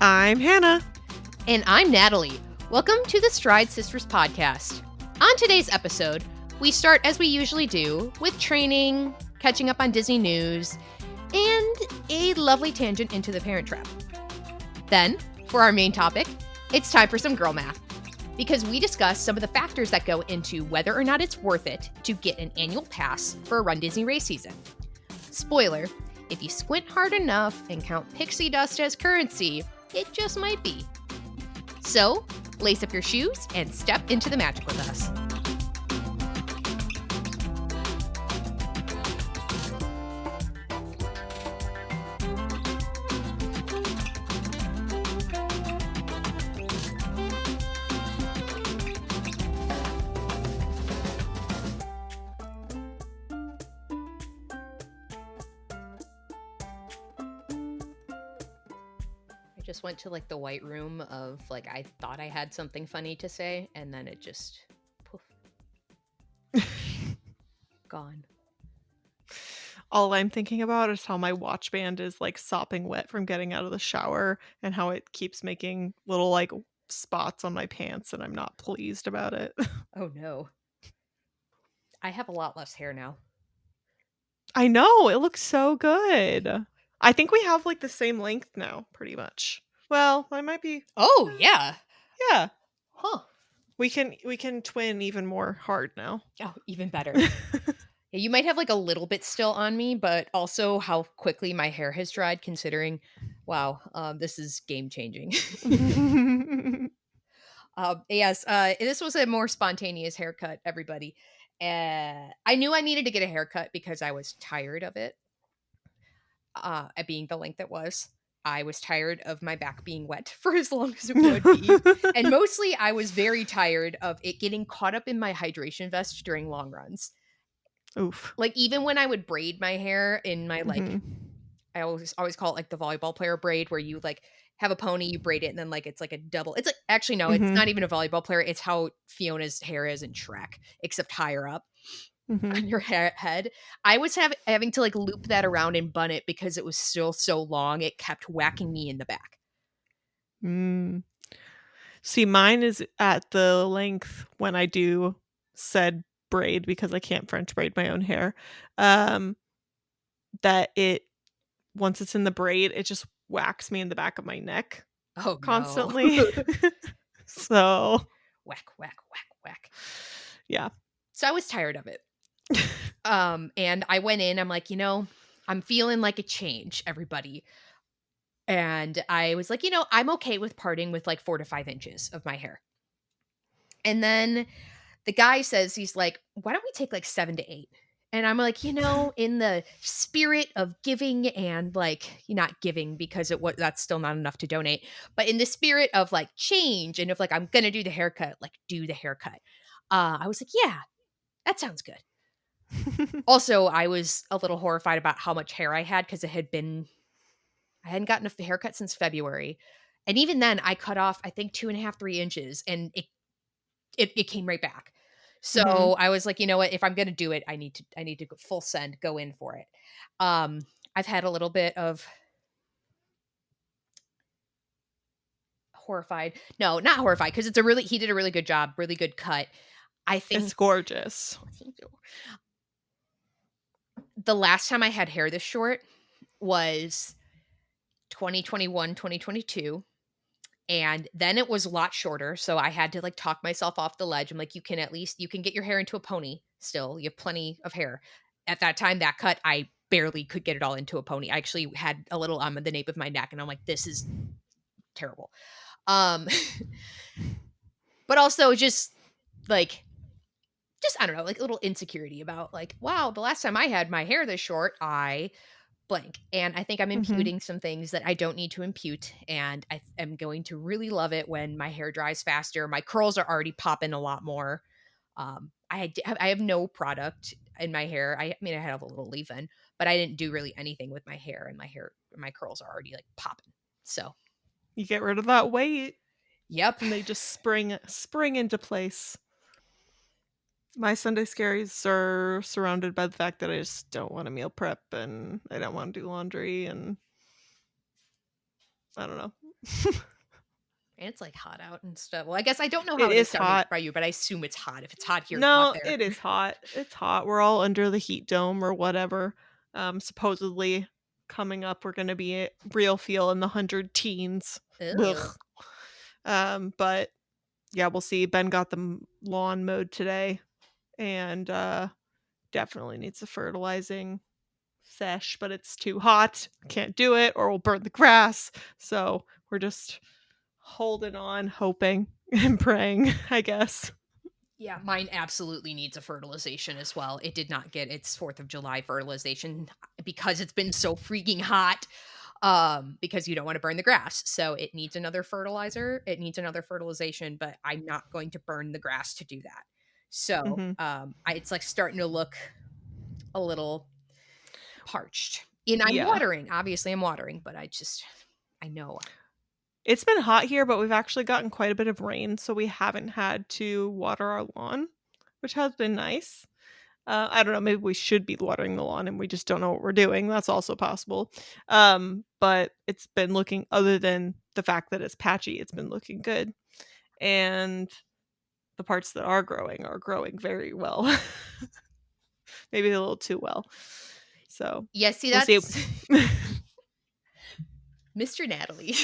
I'm Hannah. And I'm Natalie. Welcome to the Stride Sisters podcast. On today's episode, we start as we usually do with training, catching up on Disney news, and a lovely tangent into the Parent Trap. Then, for our main topic, it's time for some girl math, because we discuss some of the factors that go into whether or not it's worth it to get an annual pass for a runDisney race season. Spoiler, if you squint hard enough and count pixie dust as currency, it just might be. So, lace up your shoes and step into the magic with us. I just went to like the white room of like I thought I had something funny to say, and then it just poof. Gone. All I'm thinking about is how my watch band is like sopping wet from getting out of the shower and how it keeps making little like spots on my pants and I'm not pleased about it. Oh no. I have a lot less hair now. I know, it looks so good. I think we have like the same length now, pretty much. Well, I might be. Oh yeah. Yeah. Huh. We can twin even more hard now. Oh, even better. Yeah, you might have like a little bit still on me, but also how quickly my hair has dried considering, wow, this is game changing. Yes, this was a more spontaneous haircut, everybody. I knew I needed to get a haircut because I was tired of it, at being the length it was. I was tired of my back being wet for as long as it would be. And mostly I was very tired of it getting caught up in my hydration vest during long runs. Oof. Like even when I would braid my hair in my like Mhm. I always call it like the volleyball player braid where you like have a pony, you braid it, and then like it's like a double. It's like actually no, it's Mhm. not even a volleyball player. It's how Fiona's hair is in Shrek, except higher up Mhm. on your head. I was having to like loop that around and bun it because it was still so long. It kept whacking me in the back. Mm. See, mine is at the length when I do said braid because I can't French braid my own hair. That it once it's in the braid, it just whacks me in the back of my neck Oh no. constantly. So, Whack, whack, whack, whack. yeah. So I was tired of it. And I went in, I'm like, I'm feeling like a change, everybody. And I was like, I'm okay with parting with like 4 to 5 inches of my hair. And then the guy says, he's like, why don't we take like 7 to 8? And I'm like, in the spirit of giving and like, not giving because that's still not enough to donate, but in the spirit of like change and if like I'm gonna do the haircut, like do the haircut. I was like, yeah, that sounds good. Also, I was a little horrified about how much hair I had because I hadn't gotten a haircut since February. And even then I cut off, I think 2.5, 3 inches and it came right back. So Mhm. I was like, you know what, if I'm going to do it, I need to go full send, go in for it. I've had a little bit of horrified. No, not horrified. Cause he did a really good job, really good cut. I think It's gorgeous. thank you. The last time I had hair this short was 2021, 2022. And then it was a lot shorter. So I had to like talk myself off the ledge. I'm like, you can get your hair into a pony still. You have plenty of hair. At that time, that cut, I barely could get it all into a pony. I actually had a little on the nape of my neck and I'm like, this is terrible. Um, but also just I don't know, like a little insecurity about like, wow, the last time I had my hair this short, I blank. And I think I'm Mhm. imputing some things that I don't need to impute. And I am going to really love it when my hair dries faster. My curls are already popping a lot more. I have no product in my hair. I mean, I have a little leave-in, but I didn't do really anything with my hair, and my curls are already like popping. So, You get rid of that weight yep, and they just spring into place. My Sunday scaries are surrounded by the fact that I just don't want to meal prep and I don't want to do laundry and I don't know. And it's, like, hot out and stuff. Well, I guess I don't know It how it is is down hot. by you, but I assume it's hot. If it's hot here, it's hot No, there. it is hot. It's hot. We're all under the heat dome or whatever. Supposedly coming up, we're gonna be at real feel in the 100 teens. Ew. Ugh. But yeah, we'll see. Ben got the lawn mowed today, and definitely needs a fertilizing sesh, but it's too hot. Can't do it, or we'll burn the grass. So we're just holding on, hoping and praying, I guess. Yeah, mine absolutely needs a fertilization as well. It did not get its 4th of July fertilization because it's been so freaking hot, because you don't wanna burn the grass. So it needs another fertilizer, it needs another fertilization, but I'm not going to burn the grass to do that. So, Hmm. I it's, like, starting to look a little parched. And I'm Yeah. watering, obviously I'm watering, but I know. It's been hot here, but we've actually gotten quite a bit of rain, so we haven't had to water our lawn, which has been nice. I don't know, maybe we should be watering the lawn and we just don't know what we're doing. That's also possible. But it's been looking, other than the fact that it's patchy, it's been looking good. And the parts that are growing very well. Maybe a little too well. So Yeah, see, we'll see. that's Mr. Natalie.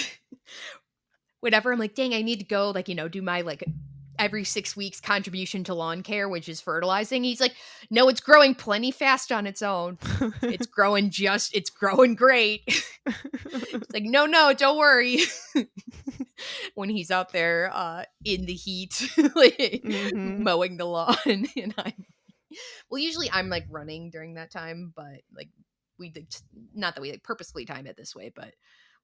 Whenever I'm like, "Dang, I need to go, like, do my, like, every 6 weeks contribution to lawn care, which is fertilizing." He's like, "No, it's growing plenty fast on its own. It's growing great." It's like, "No, no, don't worry." When he's out there, in the heat, like, Hmm. mowing the lawn, and usually I'm, like, running during that time, but, like, we did not that we, like, purposefully time it this way, but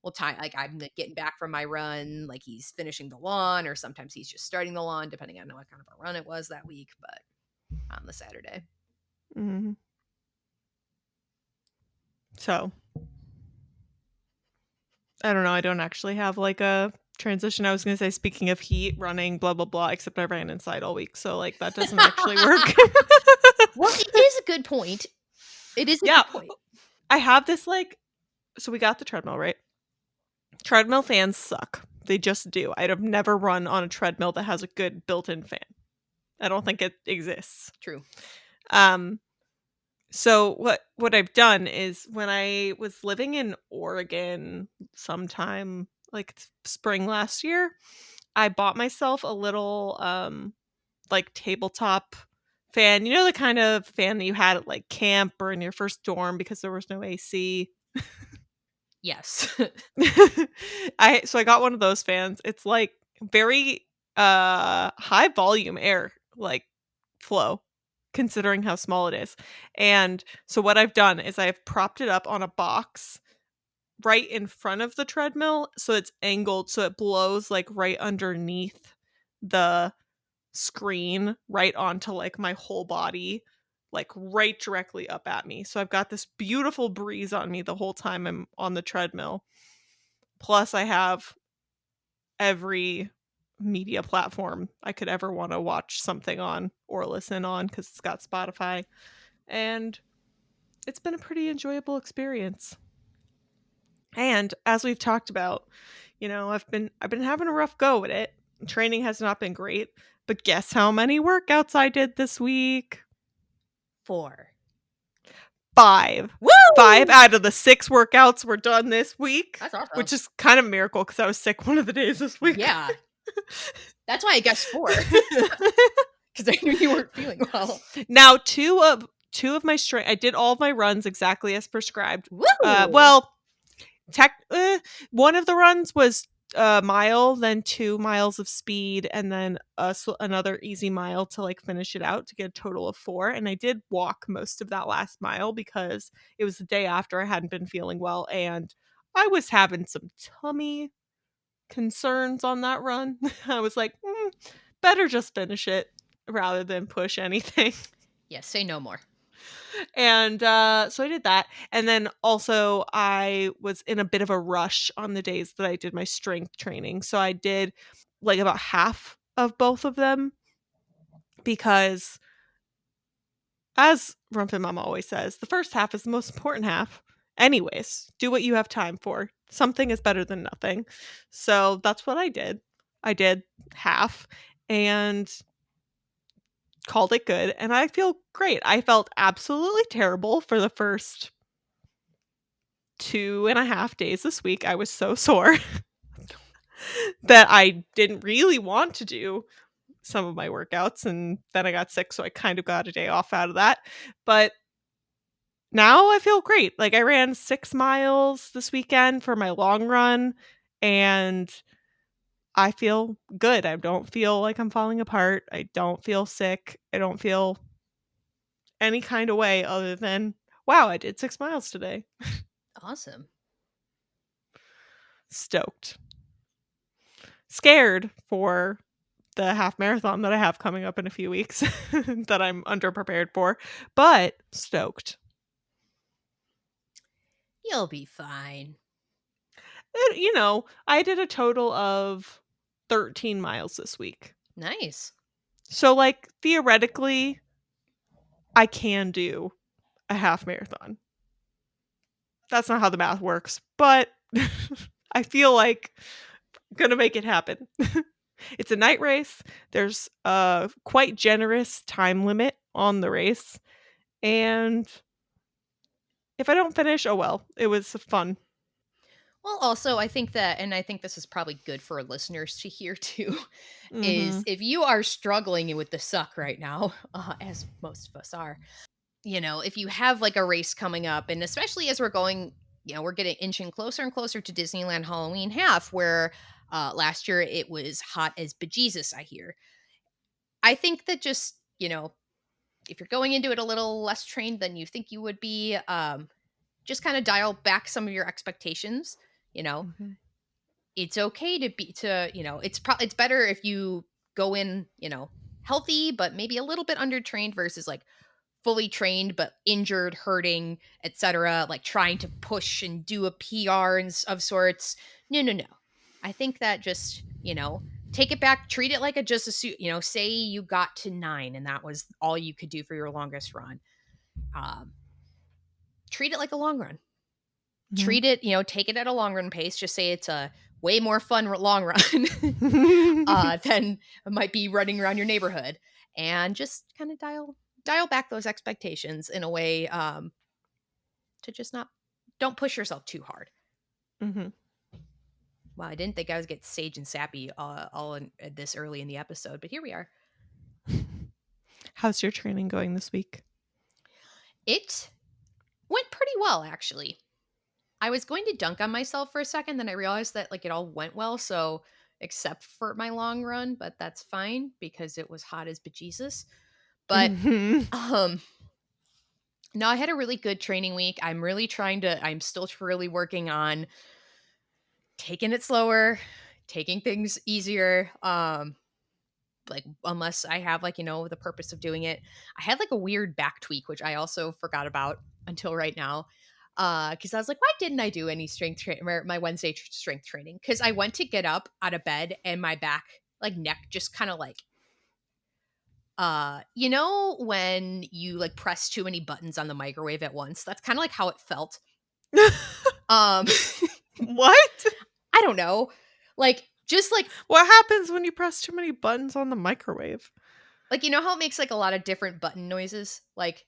we'll time like, I'm, like, getting back from my run, like, he's finishing the lawn, or sometimes he's just starting the lawn, depending on what kind of a run it was that week, but on the Saturday. Hmm. So I don't know. I don't actually have like a transition. I was gonna say, speaking of heat, running, blah blah blah. Except I ran inside all week, so like that doesn't actually work. Well, it is a good point. It is a Yeah, good point. I have this like. So we got the treadmill, right? Treadmill fans suck. They just do. I'd have never run on a treadmill that has a good built-in fan. I don't think it exists. True. Um, so what I've done is when I was living in Oregon sometime like spring last year, I bought myself a little like tabletop fan. You know the kind of fan that you had at like camp or in your first dorm because there was no AC. Yes. I got one of those fans. It's like very high volume air like flow considering how small it is. And so what I've done is I've propped it up on a box right in front of the treadmill so it's angled so it blows like right underneath the screen right onto like my whole body, like right directly up at me. So I've got this beautiful breeze on me the whole time I'm on the treadmill. Plus I have every media platform I could ever want to watch something on or listen on because it's got Spotify. And it's been a pretty enjoyable experience. And as we've talked about, I've been having a rough go with it. Training has not been great, but guess how many workouts I did this week? 4. 5. 5 Woo! out of the 6 workouts were done this week, That's awesome. which is kind of a miracle because I was sick one of the days this week. Yeah. That's why I guessed 4. 'Cause I knew you weren't feeling well. Now, two of my strength, I did all of my runs exactly as prescribed. Woo! Well, one of the runs was a mile, then 2 miles of speed, and then another easy mile to like finish it out to get a total of 4. And I did walk most of that last mile because it was the day after I hadn't been feeling well, and I was having some tummy concerns on that run. I was like, better just finish it rather than push anything. Yes, say no more. And so I did that. And then also, I was in a bit of a rush on the days that I did my strength training. So I did like about half of both of them because As Rumpin' Mama always says, the first half is the most important half. Anyways, do what you have time for. Something is better than nothing. So that's what I did. I did half and called it good, and I feel great. I felt absolutely terrible for the first 2.5 days this week. I was so sore that I didn't really want to do some of my workouts, and then I got sick, so I kind of got a day off out of that. But now I feel great. Like, I ran 6 miles this weekend for my long run, and I feel good. I don't feel like I'm falling apart. I don't feel sick. I don't feel any kind of way other than, "Wow, I did 6 miles today." Awesome. Stoked. Scared for the half marathon that I have coming up in a few weeks that I'm underprepared for, but stoked. You'll be fine. I did a total of 13 miles this week. Nice. So, like, theoretically, I can do a half marathon. That's not how the math works, but I feel like I'm gonna make it happen. It's a night race. There's a quite generous time limit on the race, and if I don't finish, oh well. It was fun. Well, also, I think that, and I think this is probably good for listeners to hear too, is Mhm. if you are struggling with the suck right now, as most of us are, if you have like a race coming up, and especially as we're going, we're getting inching closer and closer to Disneyland Halloween half, where last year it was hot as bejesus, I hear. I think that just, if you're going into it a little less trained than you think you would be, just kind of dial back some of your expectations. You know, Mhm. it's okay it's better if you go in, healthy, but maybe a little bit undertrained versus like fully trained but injured, hurting, etc., like trying to push and do a PR of sorts. No, no, no. I think that just, take it back, treat it like a just a suit, say you got to 9 and that was all you could do for your longest run. Um, Treat it like a long run. Mhm. Treat it, take it at a long run pace. Just say it's a way more fun long run than it might be running around your neighborhood, and just kind of dial back those expectations in a way, to just not don't push yourself too hard. Mhm. Well, I didn't think I was get sage and sappy all in this early in the episode, but here we are. How's your training going this week? It went pretty well, actually. I was going to dunk on myself for a second, then I realized that like it all went well, so except for my long run, but that's fine because it was hot as bejesus. But Mhm. um no, I had a really good training week. I'm still really working on taking it slower, taking things easier. Like unless I have like, the purpose of doing it. I had like a weird back tweak, which I also forgot about until right now. Because I was like, why didn't I do any my Wednesday strength training? Because I went to get up out of bed and my back, like neck, just kind of like, when you like press too many buttons on the microwave at once. That's kind of like how it felt. Um, What? I don't know, like just What happens when you press too many buttons on the microwave? like how it makes like a lot of different button noises, like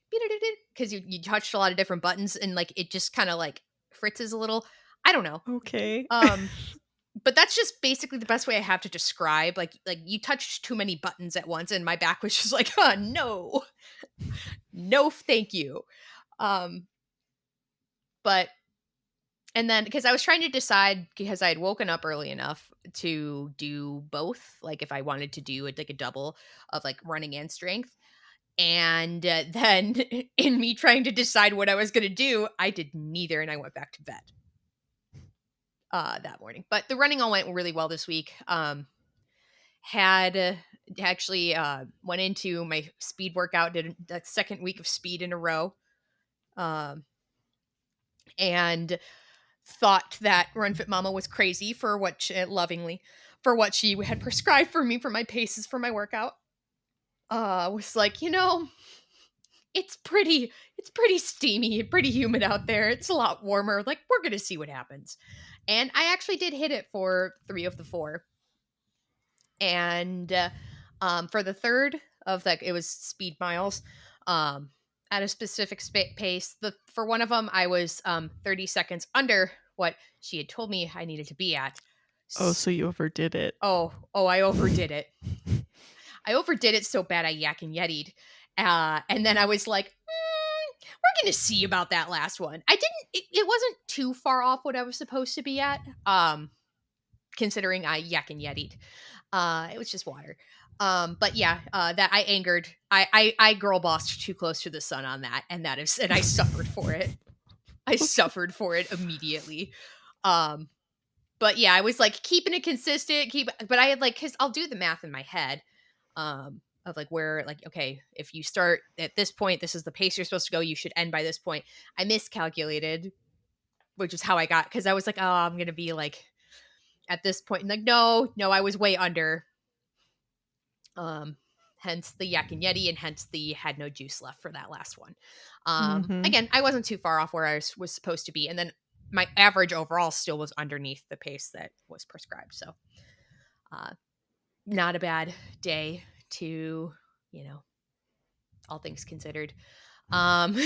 because you touched a lot of different buttons and like it just kind of like fritzes a little. I don't know. Okay. Um, but that's just basically the best way I have to describe like you touched too many buttons at once, and my back was just like, oh no, no, thank you. Um, but and then because I was trying to decide because I had woken up early enough to do both, like if I wanted to do it like a double of like running and strength. And then in me trying to decide what I was going to do, I did neither and I went back to bed that morning. But the running all went really well this week. Had actually went into my speed workout, did the second week of speed in a row. Um, and thought that Run Fit Mama was crazy for what lovingly for what she had prescribed for me for my paces for my workout. Was like, it's pretty steamy and pretty humid out there. It's a lot warmer. Like, we're gonna see what happens. And I actually did hit it for 3 of the 4. And for the third of, like, it was speed miles, um at a specific pace. The For one of them, I was 30 seconds under what she had told me I needed to be at. Oh, S- so you overdid it. I overdid it. I overdid it so bad I yak and yetied. And then I was like, we're going to see about that last one. It wasn't too far off what I was supposed to be at, considering I yak and yetied. It was just water. But yeah, that I angered. I girl bossed too close to the sun on that, and I suffered for it. I suffered for it immediately. Um, but yeah, I was like keeping it consistent, but I had like, cause I'll do the math in my head, of like where, like, okay, if you start at this point, this is the pace you're supposed to go. You should end by this point. I miscalculated, which is how I got, cause I was like, oh, I'm gonna be like at this point, and like, no, I was way under. Um, Hence the yak and yeti, and hence the had no juice left for that last one. Mhm. Again, I wasn't too far off where I was supposed to be, and then my average overall still was underneath the pace that was prescribed. So, uh, not a bad day to, you know, all things considered. Um,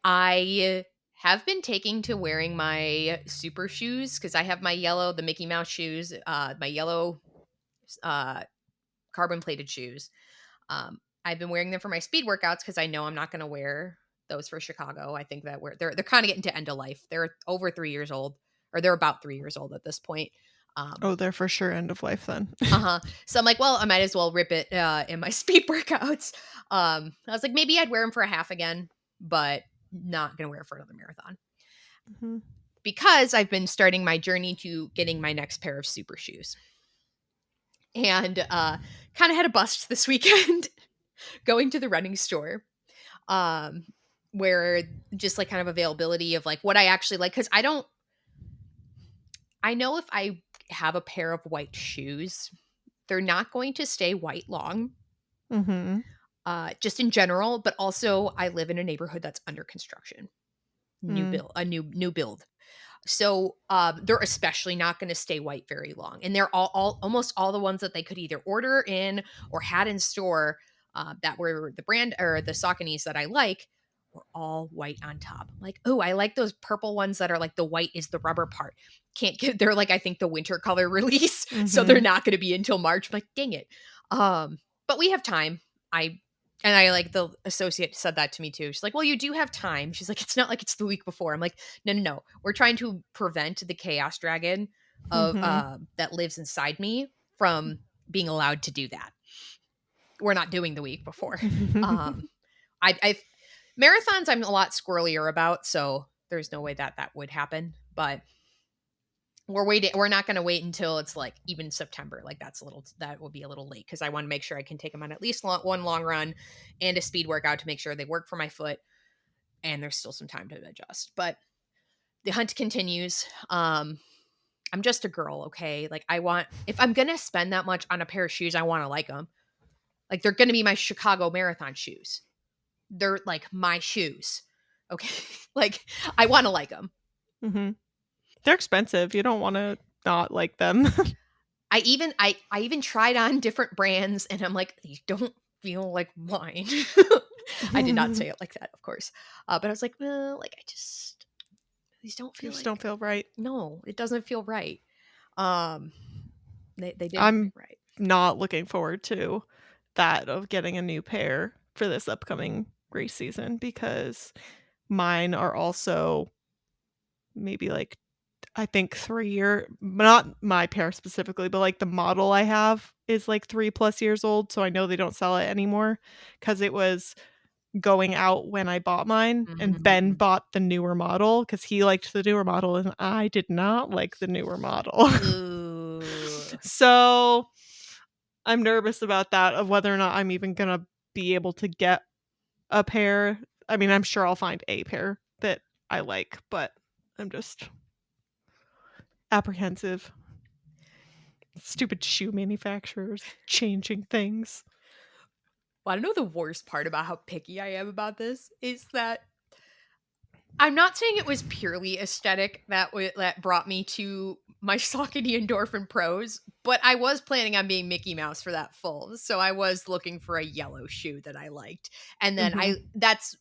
I have been taking to wearing my super shoes because I have the Mickey Mouse shoes, my yellow uh, carbon plated shoes. I've been wearing them for my speed workouts because I know I'm not going to wear those for Chicago. I think that they're kind of getting to end of life. They're over 3 years old, or they're about 3 years old at this point. Um, Oh, they're for sure end of life then. uh-huh. So I'm like, well, I might as well rip it in my speed workouts. I was like, maybe I'd wear them for a half again, but not gonna wear it for another marathon Mhm. because I've been starting my journey to getting my next pair of super shoes. And kind of had a bust this weekend going to the running store. Um, where just like kind of availability of like what I actually like, because I know if I have a pair of white shoes, they're not going to stay white long, Mhm. just in general, but also I live in a neighborhood that's under construction. Mm. A new build. So they're especially not going to stay white very long. And they're all almost all the ones that they could either order in or had in store, that were the brand or the Sauconys that I like, were all white on top. Like, oh, I like those purple ones that are like the white is the rubber part. Can't get They're like, I think, the winter color release. So they're Mhm. not going to be until March. I'm like, dang it. But we have time. I like, the associate said that to me too. She's like, well, you do have time. She's like, it's not like it's the week before. I'm like, no. We're trying to prevent the chaos dragon of Mhm. that lives inside me from being allowed to do that. We're not doing the week before. Um, I Marathons I'm a lot squirrelier about, so there's no way that that would happen. But we're waiting. We're not going to wait until it's like even September. Like, that will be a little late because I want to make sure I can take them on at least one long run and a speed workout to make sure they work for my foot. And there's still some time to adjust. But the hunt continues. I'm just a girl, okay? Like, if I'm gonna spend that much on a pair of shoes, I want to like them. Like, they're gonna be my Chicago Marathon shoes. They're like my shoes, okay? Like, I want to like them. Mhm. They're expensive. You don't wanna not like them. I even tried on different brands, and I'm like, these don't feel like mine. I did not say it like that, of course, but I was like, well, like, these don't They feel just don't like. feel right. No, it doesn't feel right. Um, they didn't feel I'm right. not looking forward to that of getting a new pair for this upcoming race season because mine are also maybe like I think 3 year not my pair specifically, but like the model I have is like 3+ years old, so I know they don't sell it anymore because it was going out when I bought mine, and Ben Mm. bought the newer model because he liked the newer model, and I did not like the newer model. Ooh. So, I'm nervous about that, of whether or not I'm even gonna be able to get a pair. I mean, I'm sure I'll find a pair that I like, but I'm just apprehensive. Stupid shoe manufacturers changing things. Wanna know the worst part about how picky I am about this? Is that I'm not saying it was purely aesthetic that brought me to my Saucony Endorphin Pros, but I was planning on being Mickey Mouse for that full, so I was looking for a yellow shoe that I liked, and then Mhm.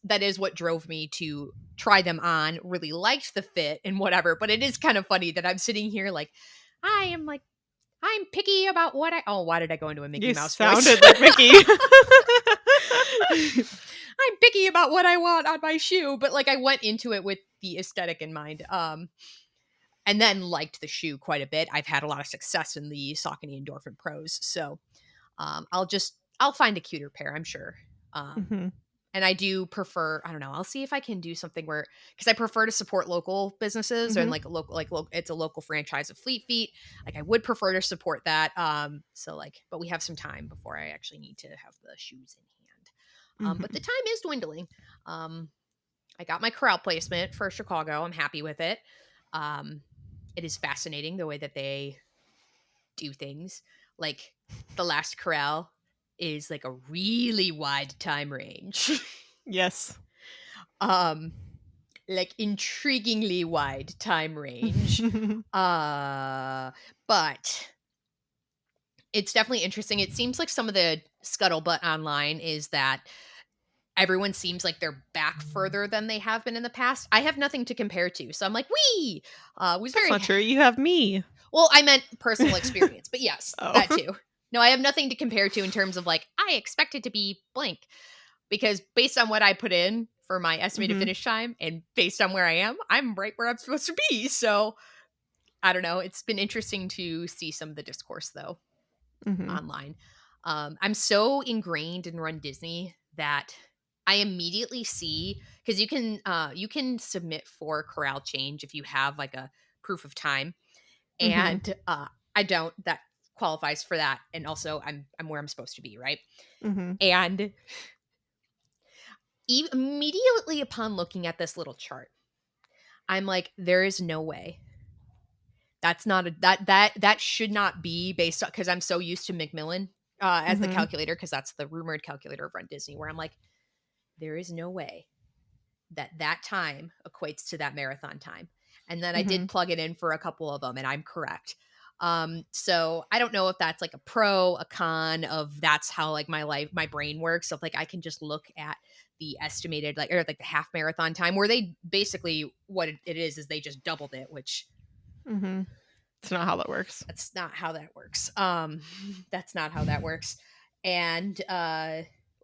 that is what drove me to try them on, really liked the fit and whatever, but it is kind of funny that I'm sitting here like, I'm picky about what I oh, why did I go into a Mickey You Mouse voice? sounded like Mickey. I'm picky about what I want on my shoe, but like I went into it with the aesthetic in mind. And then liked the shoe quite a bit. I've had a lot of success in the Saucony Endorphin Pros, so I'll find a cuter pair, I'm sure. Um, Mhm. and I do prefer, I don't know, I'll see if I can do something where because I prefer to support local businesses and Mhm. like it's a local franchise of Fleet Feet. Like I would prefer to support that. So like, but we have some time before I actually need to have the shoes in hand. But the Mhm. time is dwindling. Um, I got my corral placement for Chicago. I'm happy with it. Um, it is fascinating the way that they do things. Like the last corral is like a really wide time range. Yes. um like intriguingly wide time range. Uh but it's definitely interesting. It seems like some of the scuttlebutt online is that everyone seems like they're back further than they have been in the past. I have nothing to compare to. So I'm like, "Wee!" Was That's very not true. You have me. well, I meant personal experience, but yes, Oh. that too. No, I have nothing to compare to in terms of like, I expect it to be blank because based on what I put in for my estimated Mhm. finish time and based on where I am, I'm right where I'm supposed to be. So I don't know. It's been interesting to see some of the discourse though Mhm. online. I'm so ingrained in Run Disney that I immediately see because you can submit for corral change if you have like a proof of time Mhm. and I don't. That qualifies for that, and also I'm where I'm supposed to be, right? Mhm. And immediately upon looking at this little chart, I'm like, there is no way. That's not a that should not be based on because I'm so used to Macmillan as the Mhm. calculator because that's the rumored calculator of Run Disney. Where I'm like, there is no way that time equates to that marathon time. And then I did Mhm. plug it in for a couple of them and I'm correct. So I don't know if that's like a pro, a con of that's how like my brain works. So like I can just look at the estimated like or like the half marathon time where they basically what it is they just doubled it, which Mhm. It's not how that works. that's not how that works. That's not how that works. And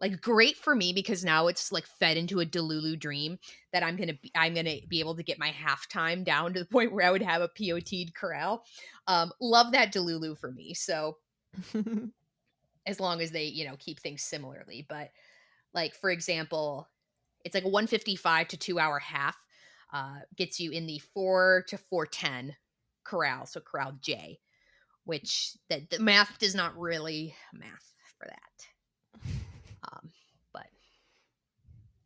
like great for me because now it's like fed into a Delulu dream that I'm gonna be able to get my halftime down to the point where I would have a POT'd corral. Love that Delulu for me. So as long as they, keep things similarly. But like for example, it's like a 155 to 2 hour half, gets you in the 4 to 410 corral, so corral J which the math does not really math for that. But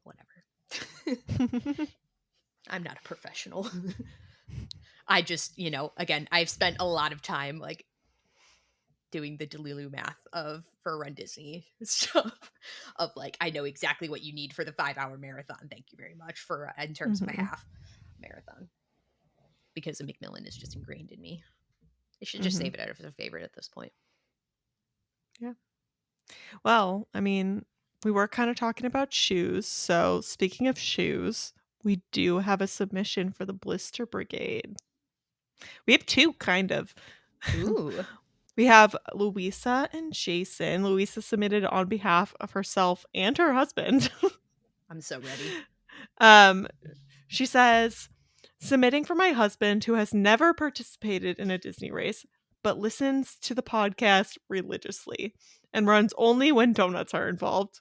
whatever. I'm not a professional. I just, again, I've spent a lot of time like doing the Delulu math of for Run Disney stuff of like I know exactly what you need for the 5 hour marathon. Thank you very much for in terms of a Mhm. half marathon because the Macmillan is just ingrained in me. I should just Mhm. save it out as a favorite at this point. Yeah. Well, I mean, we were kind of talking about shoes. So, speaking of shoes, we do have a submission for the Blister Brigade. We have two, kind of. Ooh, We have Louisa and Jason. Louisa submitted on behalf of herself and her husband. I'm so ready. um, she says, submitting for my husband who has never participated in a Disney race, but listens to the podcast religiously and runs only when donuts are involved.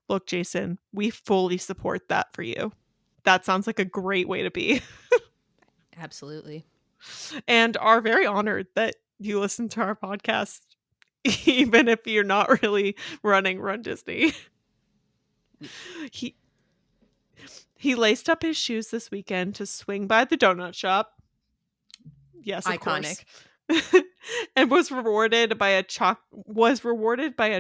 Look, Jason, we fully support that for you. That sounds like a great way to be, Absolutely. and are very honored that you listen to our podcast, even if you're not really running Run Disney. We, He he laced up his shoes this weekend to swing by the donut shop. Yes, of course. iconic. And was rewarded by a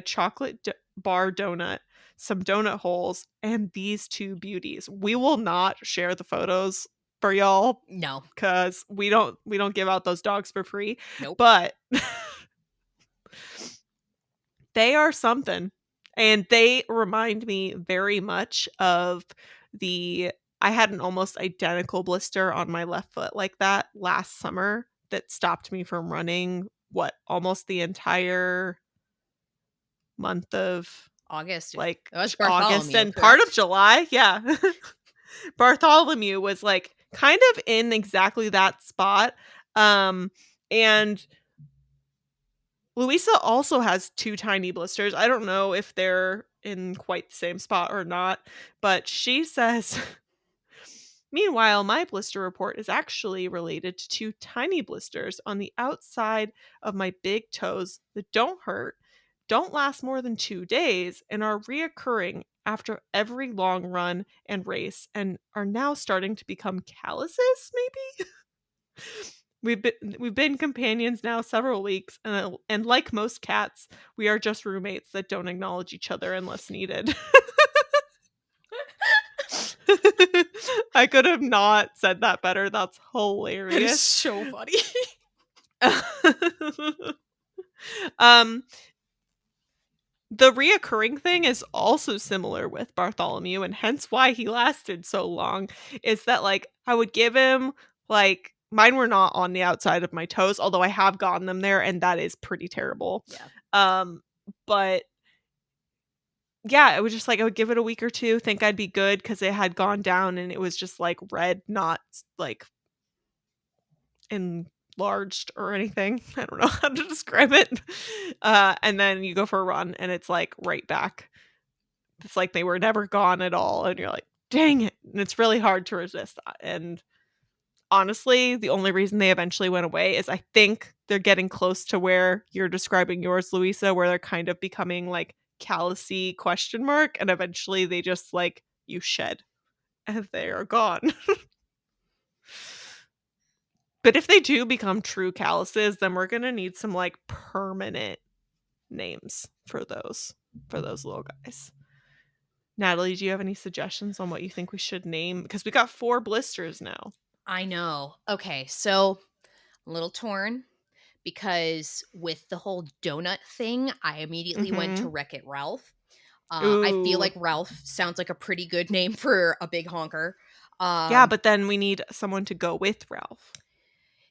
chocolate bar donut, some donut holes, and these two beauties. We will not share the photos for y'all No. because we don't give out those dogs for free. Nope. But they are something. And they remind me very much of the I had an almost identical blister on my left foot like that last summer that stopped me from running almost the entire month of August. like That was August Bartholomew, and part of correct? July. Yeah. Bartholomew was like kind of in exactly that spot. And Louisa also has two tiny blisters. I don't know if they're in quite the same spot or not, but she says, meanwhile, my blister report is actually related to two tiny blisters on the outside of my big toes that don't hurt, don't last more than 2 days, and are reoccurring after every long run and race and are now starting to become calluses, maybe? We've been companions now several weeks, and like most cats, we are just roommates that don't acknowledge each other unless needed. I could have not said that better. That's That is hilarious. so funny. um, the reoccurring thing is also similar with Bartholomew, and hence why he lasted so long. Is that like I would give him like mine were not on the outside of my toes, although I have gotten them there, and that is pretty terrible. Yeah. Um, but yeah, it was just like I would give it a week or two, think I'd be good because it had gone down and it was just like red, not like enlarged or anything. I don't know how to describe it. And then you go for a run and it's like right back. It's like they were never gone at all. And you're like, dang it. And it's really hard to resist that. And honestly, the only reason they eventually went away is I think they're getting close to where you're describing yours, Louisa, where they're kind of becoming like callousy question mark. And eventually they just like you shed and they are gone. But if they do become true calluses, then we're gonna need some like permanent names for those little guys. Natalie, do you have any suggestions on what you think we should name? Because we got 4 blisters now. I know. Okay, so a little torn because with the whole donut thing, I immediately went to Mhm. Wreck-It Ralph. I feel Ooh. like Ralph sounds like a pretty good name for a big honker. Yeah, Um, but then we need someone to go with Ralph.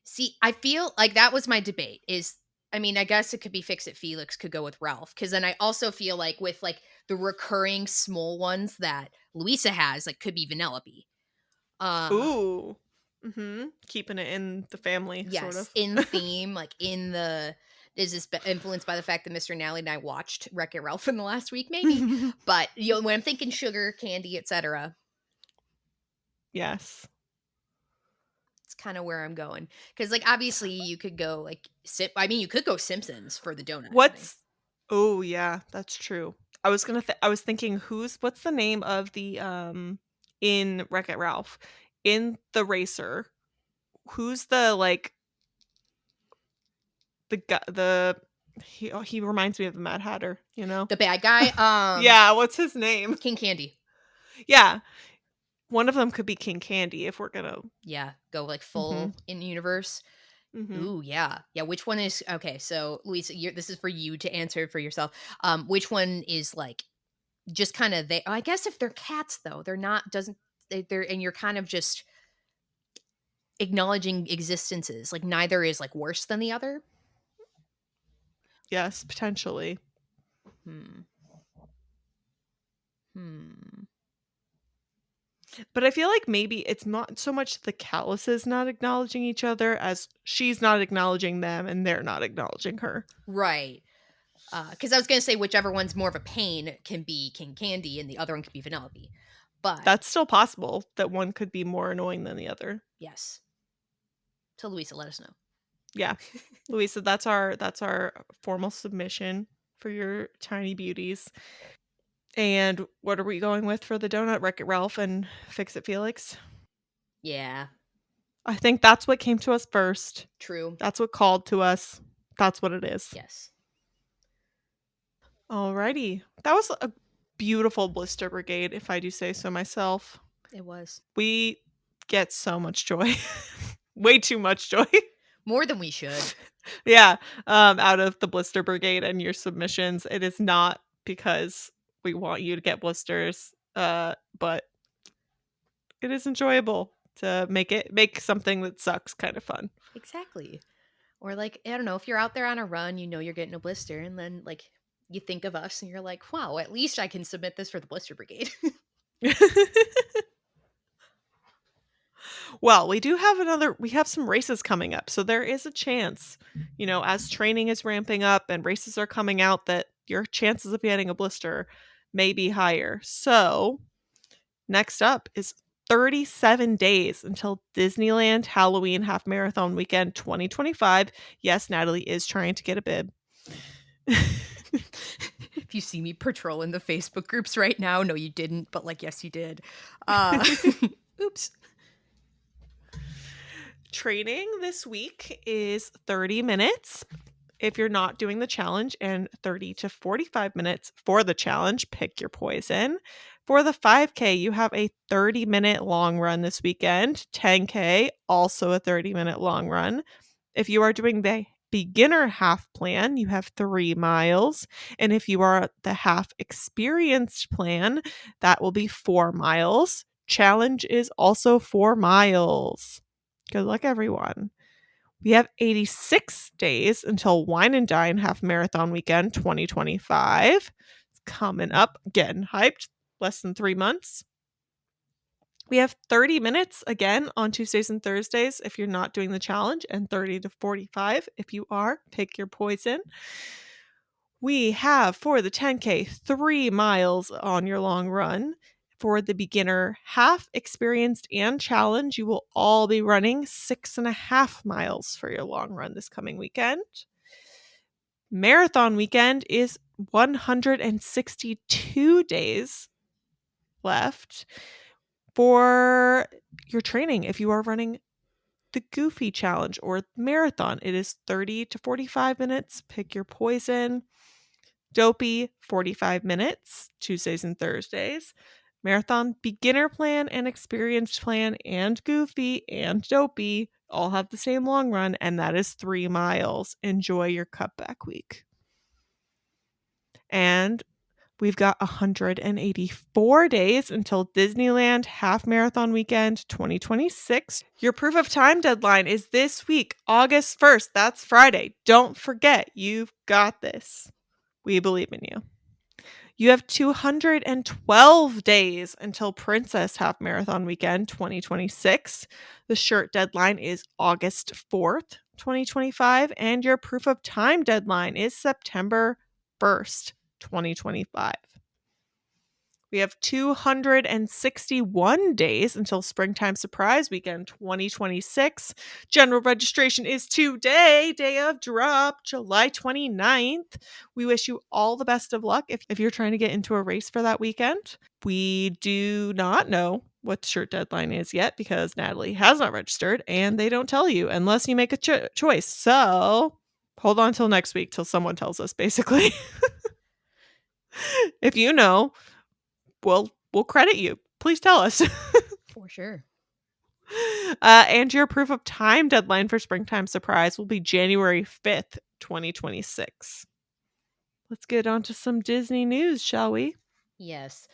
See, I feel like that was my debate is I mean, I guess it could be Fix It Felix could go with Ralph because then I also feel like with like the recurring small ones that Louisa has, like could be Vanellope. Uh Ooh. Mhm. Keeping it in the family, sort yes, of. in theme, like in the is this influenced by the fact that Mr. Nally and I watched Wreck It Ralph in the last week? Maybe. But you know, when I'm thinking sugar, candy, etc., Yes. it's kind of where I'm going. Because like obviously you could go like I mean you could go Simpsons for the donut thing. What's Oh, yeah, that's true. I was thinking what's the name of the, in Wreck-It Ralph? In the racer, who's the, like, the guy the he reminds me of the Mad Hatter, you know? The bad guy, Yeah, what's his name? King Candy. Yeah, one of them could be King Candy if we're gonna Yeah, go like Mhm, full in universe. mhm. Ooh, yeah. Yeah, which one is okay, so Louisa, this is for you to answer for yourself. Which one is like just kind of I guess if they're cats though, they're not doesn't they're and you're kind of just acknowledging existences. Like neither is like worse than the other. Yes, potentially. Hmm. Hmm. But I feel like maybe it's not so much the calluses not acknowledging each other as she's not acknowledging them and they're not acknowledging her. Right. Because I was gonna say whichever one's more of a pain can be King Candy and the other one could be Vanellope. But That's still possible that one could be more annoying than the other. yes. So Louisa, let us know. Yeah. Louisa, that's our formal submission for your tiny beauties. And what are we going with for the donut? Wreck-It Ralph and Fix It Felix? Yeah, I think that's what came to us first. true. That's what called to us. That's what it is. Yes. Alrighty. That was a beautiful blister brigade, if I do say so myself. It was. We get so much joy. Way too much joy. More than we should. Yeah, out of the blister brigade and your submissions. It is not because we want you to get blisters, but it is enjoyable to make something that sucks kind of fun. Exactly. Or like, I don't know, if you're out there on a run, you know you're getting a blister, and then like you think of us and you're like, wow, at least I can submit this for the blister brigade. Well, we have some races coming up. So there is a chance, as training is ramping up and races are coming out, that your chances of getting a blister may be higher. So next up is 37 days until Disneyland Halloween Half Marathon Weekend 2025. Yes, Natalie is trying to get a bib. If you see me patrolling the Facebook groups right now, no, you didn't, but like, yes, you did. Oops. Training this week is 30 minutes if you're not doing the challenge, and 30 to 45 minutes for the challenge. Pick your poison. For the 5K, you have a 30-minute long run this weekend. 10K, also a 30-minute long run. If you are doing the beginner half plan, you have 3 miles. And if you are the half experienced plan, that will be 4 miles. Challenge is also 4 miles. Good luck, everyone. We have 86 days until Wine and Dine Half Marathon Weekend 2025. It's coming up. Getting hyped. Less than 3 months. We have 30 minutes again on Tuesdays and Thursdays if you're not doing the challenge, and 30 to 45 if you are. Pick your poison. We have for the 10K 3 miles on your long run. For the beginner, half, experienced, and challenge, you will all be running 6.5 miles for your long run this coming weekend. Marathon weekend is 162 days left for your training. If you are running the Goofy Challenge or marathon, it is 30 to 45 minutes. Pick your poison. Dopey, 45 minutes, Tuesdays and Thursdays. Marathon beginner plan and experienced plan and Goofy and Dopey all have the same long run, and that is 3 miles. Enjoy your cutback week. And we've got 184 days until Disneyland Half Marathon Weekend 2026. Your proof of time deadline is this week, August 1st. That's Friday. Don't forget, you've got this. We believe in you. You have 212 days until Princess Half Marathon Weekend 2026. The shirt deadline is August 4th, 2025, and your proof of time deadline is September 1st, 2025. We have 261 days until Springtime Surprise Weekend 2026. General registration is today, day of drop, July 29th. We wish you all the best of luck if you're trying to get into a race for that weekend. We do not know what the shirt deadline is yet because Natalie has not registered, and they don't tell you unless you make a choice. So hold on till next week till someone tells us, basically. If you know, we'll credit you. Please tell us. For sure. And your proof of time deadline for Springtime Surprise will be January 5th, 2026. Let's get on to some Disney news, shall we? Yes.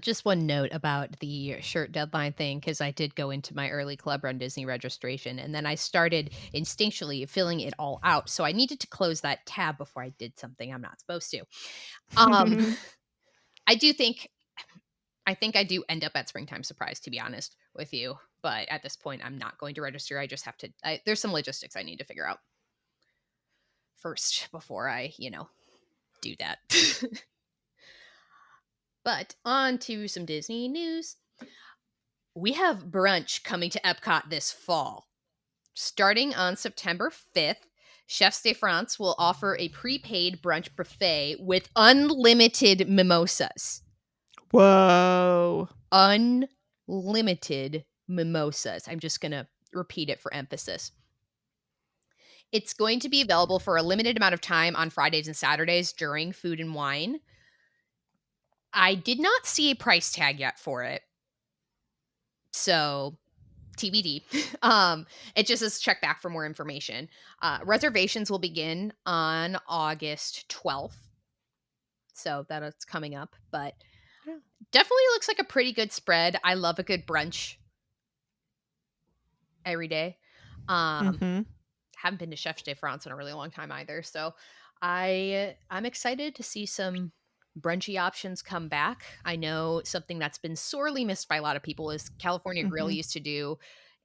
Just one note about the shirt deadline thing, because I did go into my early Club Run Disney registration, and then I started instinctually filling it all out. So I needed to close that tab before I did something I'm not supposed to. Um, I do think I think I do end up at Springtime Surprise, to be honest with you. But at this point, I'm not going to register. I just have to. There's some logistics I need to figure out first before I, do that. But on to some Disney news. We have brunch coming to Epcot this fall. Starting on September 5th, Chefs de France will offer a prepaid brunch buffet with unlimited mimosas. Whoa. Unlimited mimosas. I'm just going to repeat it for emphasis. It's going to be available for a limited amount of time on Fridays and Saturdays during Food and Wine. I did not see a price tag yet for it, so TBD. It just says check back for more information. Reservations will begin on August 12th, so that it's coming up, but Yeah. definitely looks like a pretty good spread. I love a good brunch every day. Um, Mhm. haven't been to Chef de France in a really long time either, so I'm excited to see some brunchy options come back. I know something that's been sorely missed by a lot of people is California Grill Mhm. used to do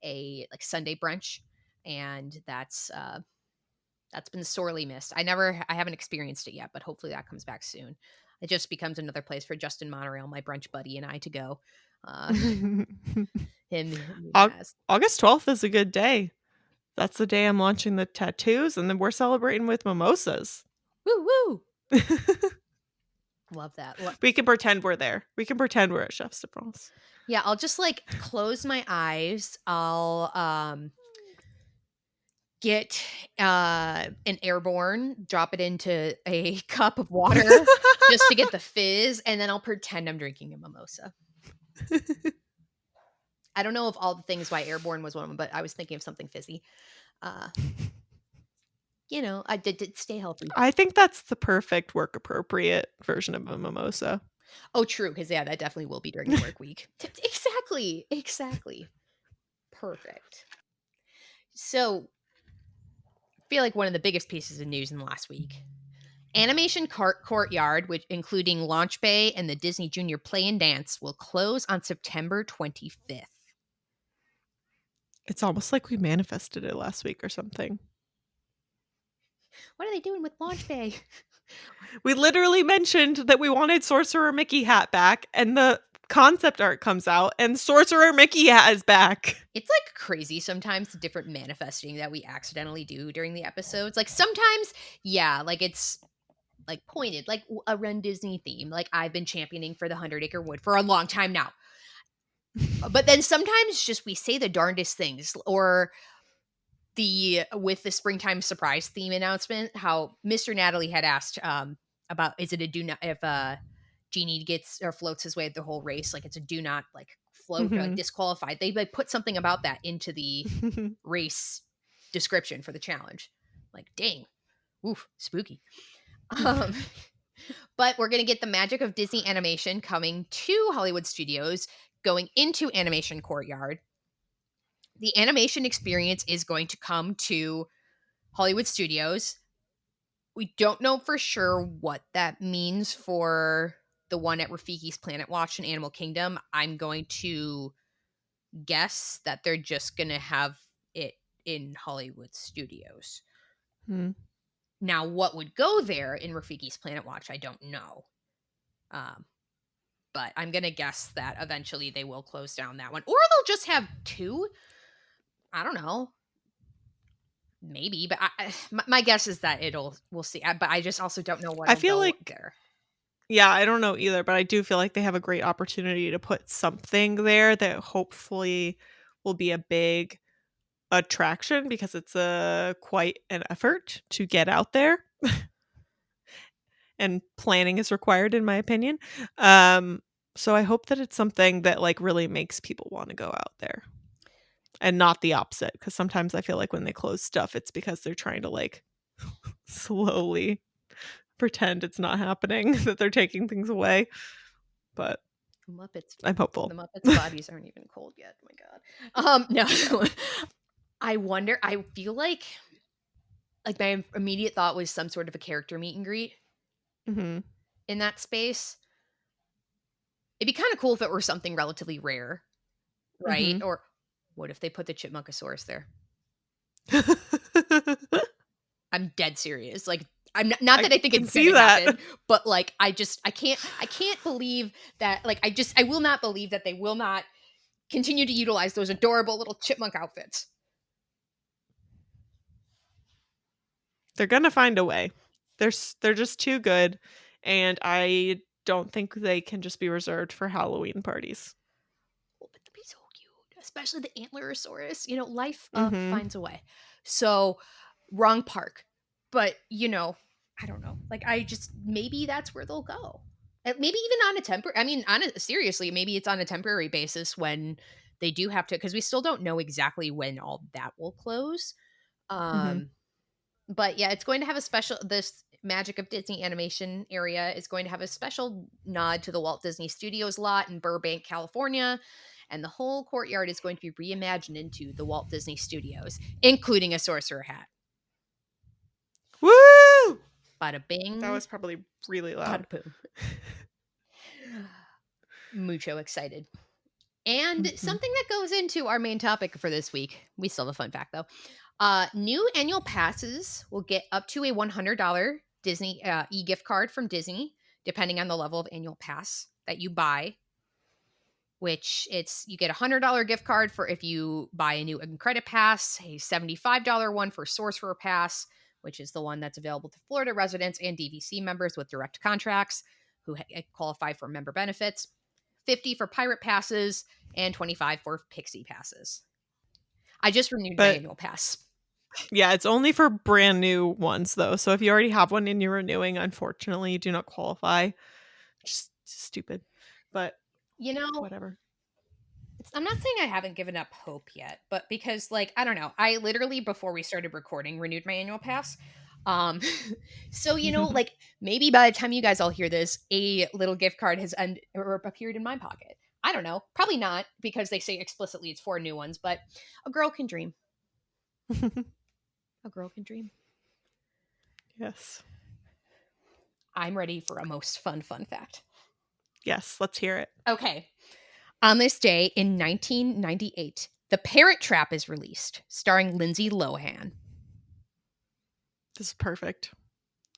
a like Sunday brunch, and that's been sorely missed. I haven't experienced it yet, but hopefully that comes back soon. It just becomes another place for Justin Monorail, my brunch buddy, and I to go. Uh, him Au has August 12th is a good day. That's the day I'm launching the tattoos, and then we're celebrating with mimosas. woo woo. Love that. We can pretend we're there. We can pretend we're at Chef's de France. Yeah, I'll just like close my eyes. I'll get an airborne, drop it into a cup of water just to get the fizz, and then I'll pretend I'm drinking a mimosa. I don't know if all the things why airborne was one of them, but I was thinking of something fizzy. Uh, I did stay healthy. I think that's the perfect work appropriate version of a mimosa. Oh, true, because yeah, that definitely will be during the work week. Exactly, exactly. Perfect. So, I feel like one of the biggest pieces of news in the last week. Animation Courtyard, which including Launch Bay and the Disney Junior Play and Dance, will close on September 25th. It's almost like we manifested it last week or something. What are they doing with Launch Bay? We literally mentioned that we wanted Sorcerer Mickey hat back, and the concept art comes out, and Sorcerer Mickey hat is back. It's like crazy sometimes the different manifesting that we accidentally do during the episodes. Like sometimes, yeah, like it's like pointed, like a Run Disney theme. Like I've been championing for the 100 Acre Wood for a long time now. But then sometimes just we say the darndest things, or the with the springtime surprise theme announcement, how Mr. Natalie had asked about is it a do not if Genie gets or floats his way the whole race, like it's a do not like float Mhm. disqualified. They like, put something about that into the race description for the challenge. Like, dang, oof, spooky. Um, but we're gonna get the magic of Disney animation coming to Hollywood Studios, going into Animation Courtyard. The animation experience is going to come to Hollywood Studios. We don't know for sure what that means for the one at Rafiki's Planet Watch and Animal Kingdom. I'm going to guess that they're just going to have it in Hollywood Studios. Hmm. Now, what would go there in Rafiki's Planet Watch, I don't know. Um, but I'm going to guess that eventually they will close down that one. Or they'll just have two. I don't know. Maybe, but my guess is that we'll see. But I just also don't know I what'll feel go like, there. yeah, I don't know either, but I do feel like they have a great opportunity to put something there that hopefully will be a big attraction because it's quite an effort to get out there. And planning is required in my opinion. So I hope that it's something that like really makes people want to go out there and not the opposite, because sometimes I feel like when they close stuff it's because they're trying to like slowly pretend it's not happening that they're taking things away, but Muppets I'm the hopeful. Muppets bodies aren't even cold yet. Oh my god. No. I wonder, I feel like my immediate thought was some sort of a character meet and greet Mhm. in that space. It'd be kind of cool if it were something relatively rare, right? Mhm. Or what if they put the Chipmunkosaurus there? I'm dead serious. Like I'm not that I I think can it's see gonna that. happen, but like I can't believe that like I will not believe that they will not continue to utilize those adorable little chipmunk outfits. They're gonna find a way. They're just too good, and I don't think they can just be reserved for Halloween parties. Oh, but they'd be so cute, especially the Antlerosaurus. Life Mhm. finds a way. So wrong park. But, I don't know. Like, I just maybe that's where they'll go. Maybe even on a seriously, maybe it's on a temporary basis when they do have to, because we still don't know exactly when all that will close. Mhm. Um, but yeah, it's going to have a special, this Magic of Disney animation area is going to have a special nod to the Walt Disney Studios lot in Burbank, California. And the whole courtyard is going to be reimagined into the Walt Disney Studios, including a sorcerer hat. Woo! Bada That bing, was probably really loud. bada boom. Mucho excited. And Mhm. something that goes into our main topic for this week. We still have a fun fact though. New annual passes will get up to a $100 Disney e-gift card from Disney, depending on the level of annual pass that you buy. Which you get a $100 gift card for if you buy a new credit pass, a $75 one for Sorcerer Pass, which is the one that's available to Florida residents and DVC members with direct contracts who qualify for member benefits, 50 for Pirate Passes, and 25 for Pixie Passes. I just renewed my But annual pass. yeah, it's only for brand new ones though. So if you already have one and you're renewing, unfortunately, you do not qualify. Just stupid. But You know, whatever. I'm not saying I haven't given up hope yet, but because like I don't know, I literally before we started recording renewed my annual pass. Um so like maybe by the time you guys all hear this, a little gift card has or appeared in my pocket. I don't know. Probably not because they say explicitly it's for new ones, but a girl can dream. A girl can dream. Yes. I'm ready for a most fun fact. Yes, let's hear it. Okay. On this day in 1998, The Parent Trap is released, starring Lindsay Lohan. This is perfect.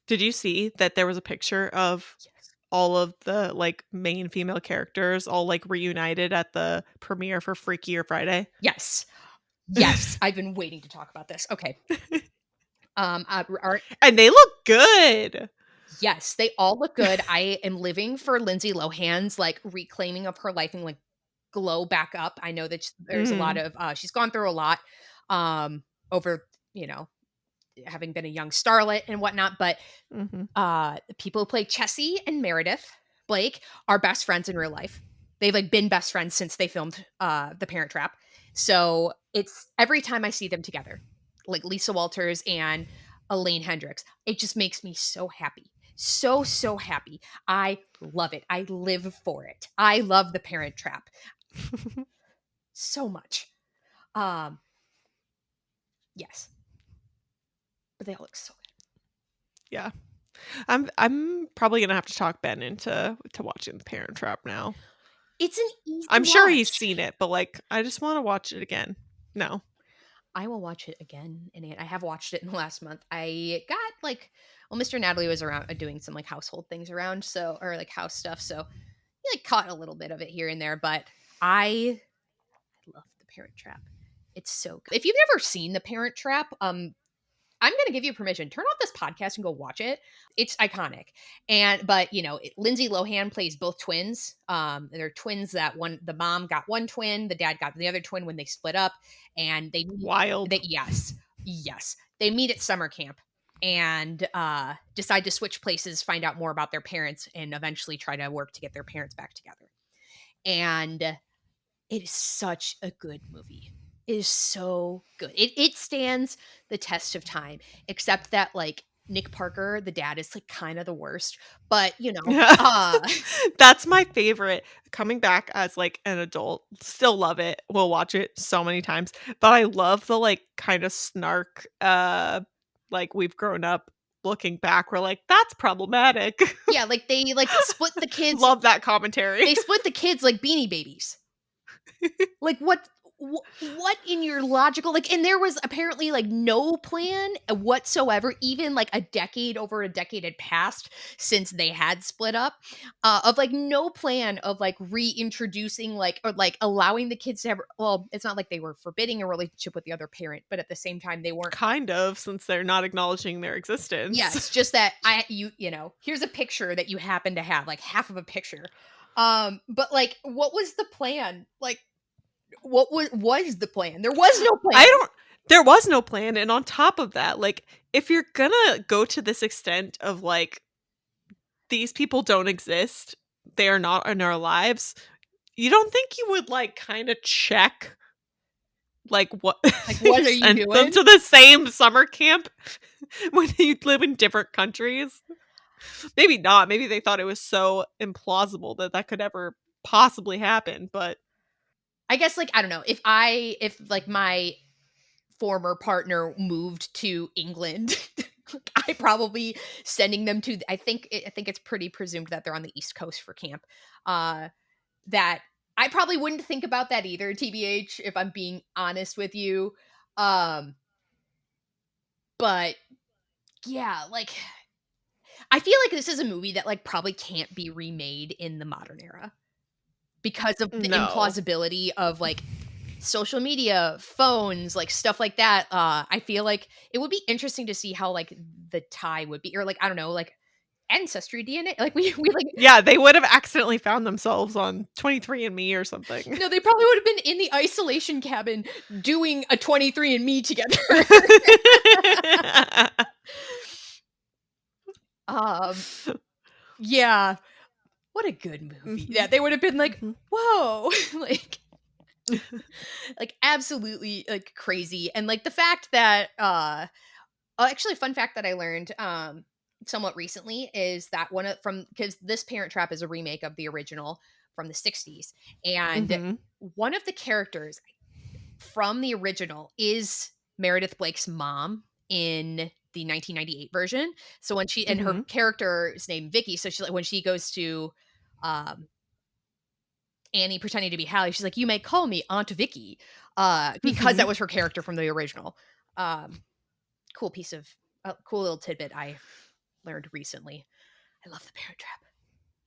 Did you see that there was a picture of Yes. all of the like main female characters all like reunited at the premiere for Freakier Friday? Yes. Yes. I've been waiting to talk about this. Okay. And they look good. Yes, they all look good. I am living for Lindsay Lohan's like reclaiming of her life and like glow back up. I know that there's a lot Mm. of she's gone through a lot over, having been a young starlet and whatnot, but Mhm. the people who play Chessie and Meredith Blake are best friends in real life. They've like been best friends since they filmed The Parent Trap. So it's every time I see them together, like Lisa Walters and Elaine Hendricks, it just makes me so happy. So happy. I love it. I live for it. I love The Parent Trap so much. Um yes. But they all look so good. Yeah. I'm probably gonna have to talk Ben into watching The Parent Trap now. It's an easy I'm sure he's watch. seen it, but like I just want to watch it again. No. I will watch it again and again. I have watched it in the last month. I got like, well, Mr. Natalie was around doing some like household things around, so or like house stuff. So he like caught a little bit of it here and there, but I love The Parent Trap. It's so good. If you've never seen The Parent Trap, I'm going to give you permission. Turn off this podcast and go watch it. It's iconic. But Lindsay Lohan plays both twins. They're twins that the mom got one twin, the dad got the other twin when they split up, and Wild. yes, they meet at summer camp and decide to switch places, find out more about their parents, and eventually try to work to get their parents back together. And it is such a good movie. It is so good. It stands the test of time, except that like Nick Parker, the dad, is like kind of the worst. But That's my favorite. Coming back as like an adult, still love it. We'll watch it so many times. But I love the like kind of snark like we've grown up looking back. We're like, that's problematic. yeah, like they like split the kids. Love that commentary. They split the kids like Beanie Babies. Like what in your logical like, and there was apparently like no plan whatsoever, even like over a decade had passed since they had split up, of like no plan of like reintroducing like or like allowing the kids to have, well, it's not like they were forbidding a relationship with the other parent, but at the same time they weren't. Kind of, since they're not acknowledging their existence. Yes, just that here's a picture that you happen to have, like half of a picture. But like what was the plan? Like what was the plan? There was no plan. There was no plan, and on top of that, like, if you're gonna go to this extent of, like, these people don't exist, they are not in our lives, you don't think you would, like, kinda check, like, what Like, you "What are you sent them doing?" to the same summer camp when you live in different countries? Maybe not, maybe they thought it was so implausible that that could ever possibly happen, but I guess, like, I don't know, if, like, my former partner moved to England, I probably sending them to I think it's pretty presumed that they're on the East Coast for camp, uh, that I probably wouldn't think about that either, TBH, if I'm being honest with you, um, but yeah, like, I feel like this is a movie that, like, probably can't be remade in the modern era because of the no. implausibility of, like, social media, phones, like, stuff like that. I feel like it would be interesting to see how, like, the tie would be, or, like, I don't know, like, ancestry DNA, like, we, like, Yeah, they would have accidentally found themselves on 23andMe or something. no, they probably would have been in the isolation cabin doing a 23andMe together. Um, yeah, what a good movie. Yeah, Mhm, they would have been like, mhm. "Whoa," like absolutely, like, crazy, and, like, the fact that, oh, actually, fun fact that I learned, somewhat recently is that one of from because this Parent Trap is a remake of the original from the '60s, and Mhm, one of the characters from the original is Meredith Blake's mom in the 1998 version. So when she and her mhm, character is named Vicky, so she like when she goes to um Annie pretending to be Hallie, she's like, "You may call me Aunt Vicky," because that mhm. was her character from the original. Um, cool little tidbit I learned recently. I love the Parent Trap.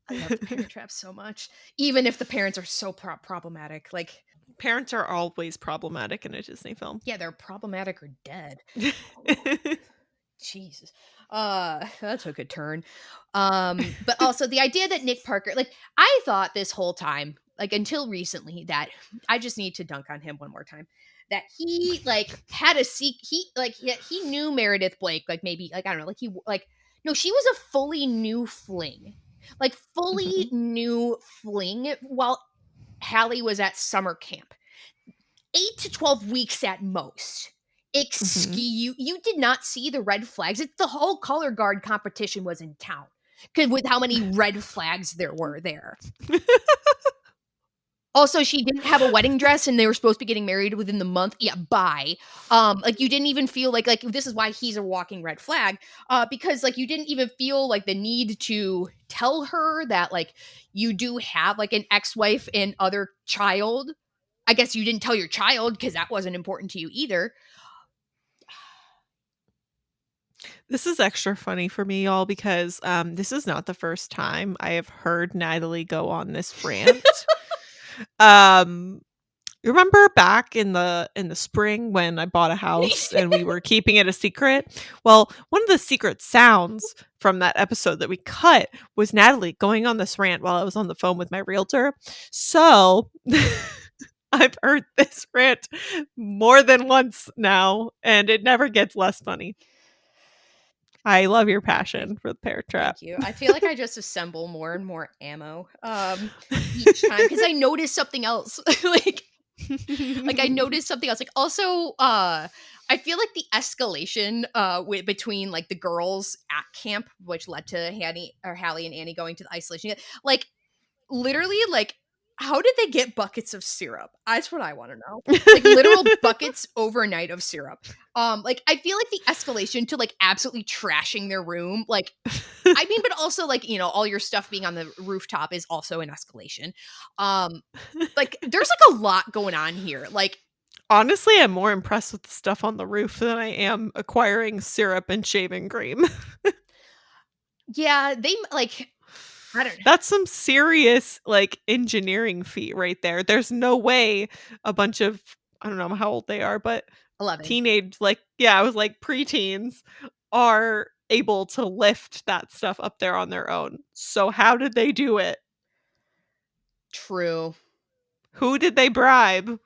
I love the Parent Trap so much, even if the parents are so problematic. Like, Parents are always problematic in a Disney film. yeah, they're problematic or dead. Jesus. That took a turn. But also the idea that Nick Parker, like, I thought this whole time, like, until recently, that I just need to dunk on him one more time. That he like had a he knew Meredith Blake, like, maybe, like, I don't know, like, no, she was a fully new fling. Like, fully Mhm, new fling while Hallie was at summer camp. 8 to 12 weeks at most. mhm. Excuse you did not see the red flags. It's the whole color guard competition was in town. 'Cause with how many red flags there were there. Also, she didn't have a wedding dress and they were supposed to be getting married within the month. Yeah, bye. Like, you didn't even feel like this is why he's a walking red flag. Because, like, you didn't even feel like the need to tell her that, like, you do have, like, an ex-wife and other child. I guess you didn't tell your child because that wasn't important to you either. This is extra funny for me, y'all, because, this is not the first time I have heard Natalie go on this rant. Um, remember back in the spring when I bought a house and we were keeping it a secret? Well, one of the secret sounds from that episode that we cut was Natalie going on this rant while I was on the phone with my realtor. So, I've heard this rant more than once now, and it never gets less funny. I love your Thank passion for the Parent Trap. thank you. I feel like I just assemble more and more ammo, each time because I notice something else. I noticed something else. Like, also, I feel like the escalation between, like, the girls at camp, which led to Hallie and Annie going to the isolation. Like, literally, like, how did they get buckets of syrup? That's what I want to know. Like, literal buckets overnight of syrup. Like, I feel like the escalation to, like, absolutely trashing their room, like, I mean, but also, like, all your stuff being on the rooftop is also an escalation. Um, like, there's, like, a lot going on here. Like, Honestly, I'm more impressed with the stuff on the roof than I am acquiring syrup and shaving cream. yeah, like, I don't know, That's some serious, like, engineering feat right there. There's no way a bunch of I don't know how old they are, but 11. teenage, like yeah, I was like preteens are able to lift that stuff up there on their own. So how did they do it? True. Who did they bribe?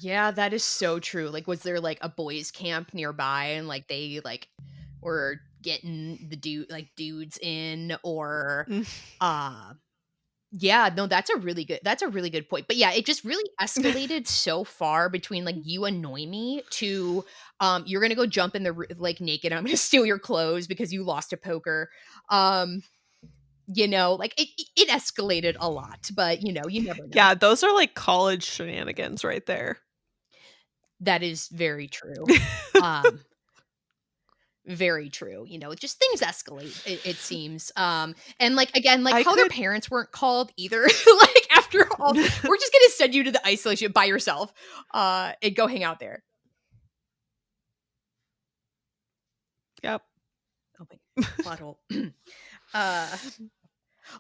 Yeah, that is so true. Like, was there, like, a boys' camp nearby and, like, they, like, were getting the dudes in or, Mm. uh yeah, no, that's a really good point. But yeah, it just really escalated so far between, like, "You annoy me" to, "You're gonna go jump in the like, naked, I'm gonna steal your clothes because you lost at poker." Um, like, it escalated a lot, but, you never know. Yeah, those are like college shenanigans right there. That is very true. Um Very true, just things escalate, it seems, and, like, again, like, I how their could parents weren't called either, like, after all, "We're just gonna send you to the isolation by yourself, and go hang out there." Yep. Oh my plot hole. Uh,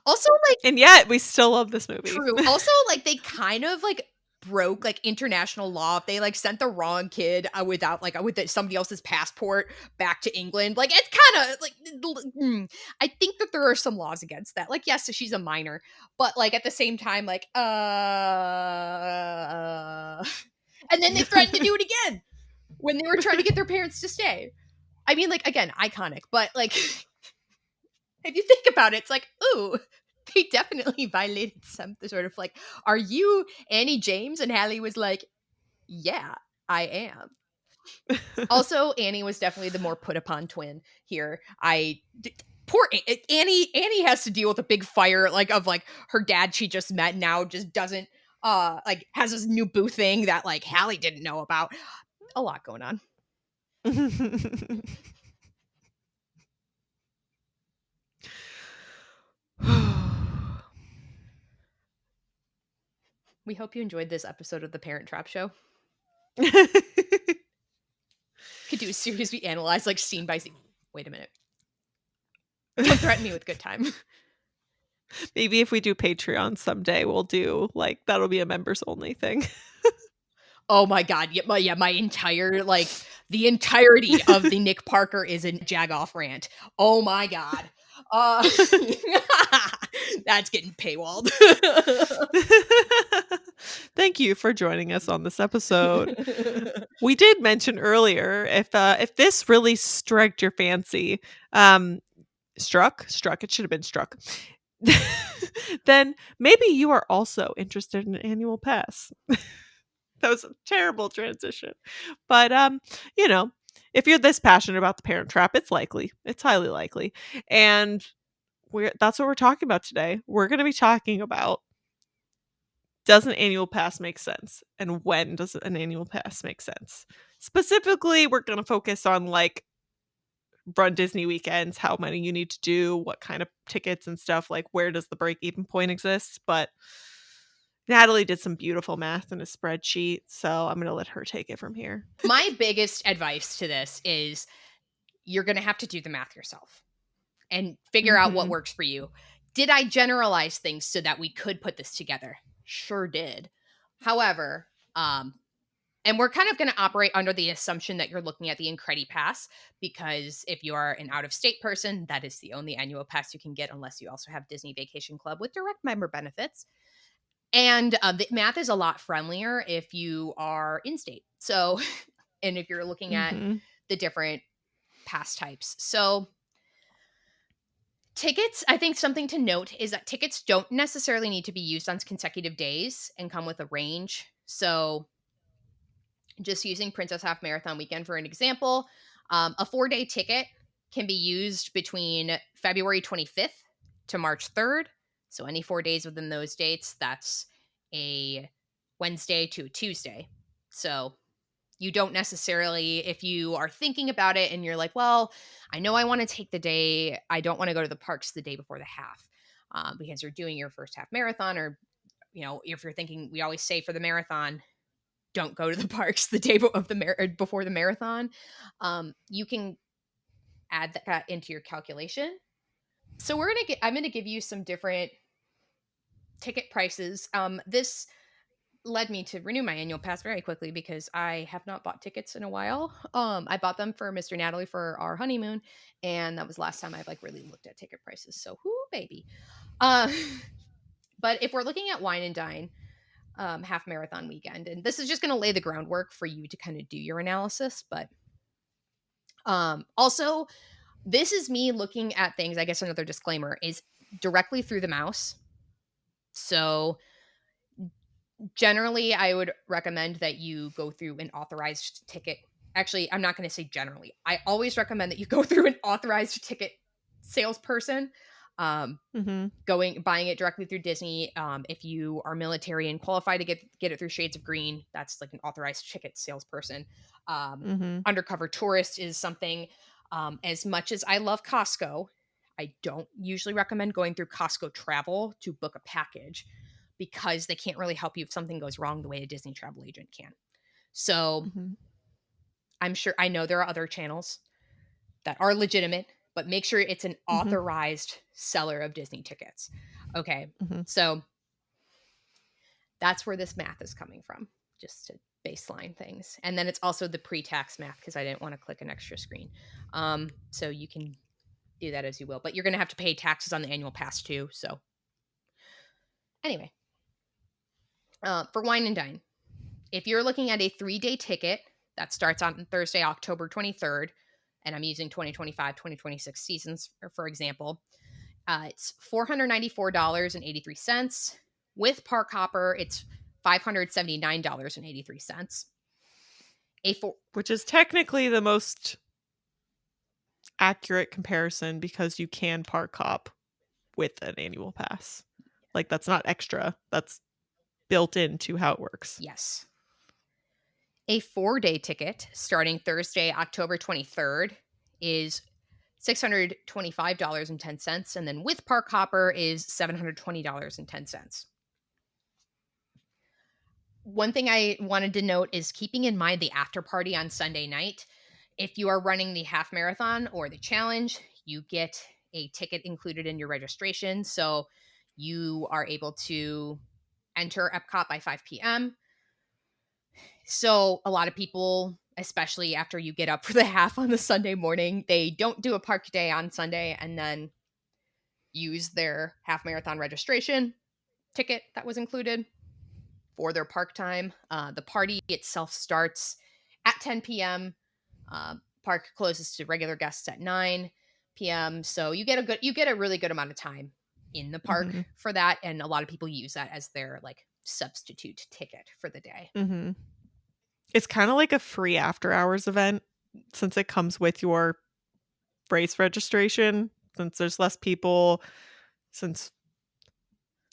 also, like And yet we still love this movie. true, also, like, they kind of, like, broke, like, international law if they, like, sent the wrong kid, without, like, with somebody else's passport back to England, like, it's kinda, like, I think that there are some laws against that, like, yes, she's a minor, but, like, at the same time, like, and then they threatened to do it again when they were trying to get their parents to stay. I mean, like, again, iconic, but, like, if you think about it, it's like, ooh, they definitely violated some sort of like, are you Annie James? And Hallie was like, yeah, I am. Also, Annie was definitely the more put upon twin here. Poor Annie. Annie has to deal with a big fire, like of like her dad she just met now just doesn't like has this new boo thing that like Hallie didn't know about. A lot going on. We hope you enjoyed this episode of the Parent Trap Show. Could do a series we analyze like scene by scene. Wait a minute. Don't threaten me with good time. Maybe if we do Patreon someday, we'll do like that'll be a members only thing. Oh my god, my entire like the entirety of the Nick Parker is a Jagoff rant. Oh my god. Uh that's getting paywalled. Thank you for joining us on this episode. We did mention earlier if this really struck your fancy, struck, it should have been struck. Then maybe you are also interested in an annual pass. That was a terrible transition. But you know, if you're this passionate about the Parent Trap, it's likely. It's highly likely. And that's what we're talking about today. We're going to be talking about, does an annual pass make sense? And when does an annual pass make sense? Specifically, we're going to focus on like run Disney weekends, how many you need to do, what kind of tickets and stuff, like where does the break even point exist. But Natalie did some beautiful math in a spreadsheet, so I'm going to let her take it from here. My biggest advice to this is you're going to have to do the math yourself and figure out what Mhm. works for you. Did I generalize things so that we could put this together? Sure did. However, and we're kind of going to operate under the assumption that you're looking at the Incredi Pass because if you are an out of state person, that is the only annual pass you can get unless you also have Disney Vacation Club with direct member benefits. And the math is a lot friendlier if you are in state. So, and if you're looking at Mhm. the different pass types. So, tickets, I think something to note is that tickets don't necessarily need to be used on consecutive days and come with a range. So, just using Princess Half Marathon Weekend for an example, a 4-day ticket can be used between February 25th to March 3rd. So any 4 days within those dates, that's a Wednesday to a Tuesday. So you don't necessarily, if you are thinking about it and you're like, well, I know I want to take the day, I don't want to go to the parks the day before the half because you're doing your first half marathon, or, if you're thinking, we always say for the marathon, don't go to the parks the day of the before the marathon. You can add that into your calculation. So I'm gonna give you some different ticket prices. This led me to renew my annual pass very quickly because I have not bought tickets in a while. I bought them for Mr. Natalie for our honeymoon, and that was the last time I've like really looked at ticket prices. So, whoo, baby. Uh, but if we're looking at wine and dine, half marathon weekend. And this is just going to lay the groundwork for you to kind of do your analysis. But also, this is me looking at things. I guess another disclaimer is directly through the mouse. So generally, I would recommend that you go through an authorized ticket. Actually, I'm not going to say generally. I always recommend that you go through an authorized ticket salesperson. Um, Mhm. buying it directly through Disney. If you are military and qualify to get it through Shades of Green, that's like an authorized ticket salesperson. Mhm. Undercover tourist is something. As much as I love Costco, I don't usually recommend going through Costco Travel to book a package because they can't really help you if something goes wrong the way a Disney travel agent can. So Mhm. I know there are other channels that are legitimate, but make sure it's an Mhm. authorized seller of Disney tickets. Okay. Mhm. So that's where this math is coming from, just to baseline things. And then it's also the pre-tax math because I didn't want to click an extra screen. So you can do that as you will, but you're going to have to pay taxes on the annual pass too. So anyway, for Wine and Dine, if you're looking at a 3-day ticket that starts on Thursday, October 23rd, and I'm using 2025, 2026 seasons, for example, it's $494.83. With Park Hopper, it's $579.83. A four, Which is technically the most accurate comparison because you can park hop with an annual pass. Like, that's not extra. That's built into how it works. yes. A 4-day ticket starting Thursday, October 23rd is $625.10. And then with Park Hopper is $720.10. One thing I wanted to note is keeping in mind the after party on Sunday night. If you are running the half marathon or the challenge, you get a ticket included in your registration. So you are able to enter Epcot by 5 p.m. So a lot of people, especially after you get up for the half on the Sunday morning, they don't do a park day on Sunday and then use their half marathon registration ticket that was included for their park time. The party itself starts at 10 p.m. Park closes to regular guests at 9 p.m. So you get a really good amount of time in the park Mhm. for that, and a lot of people use that as their like substitute ticket for the day. Mhm. It's kinda like a free after hours event since it comes with your race registration, since there's less people, since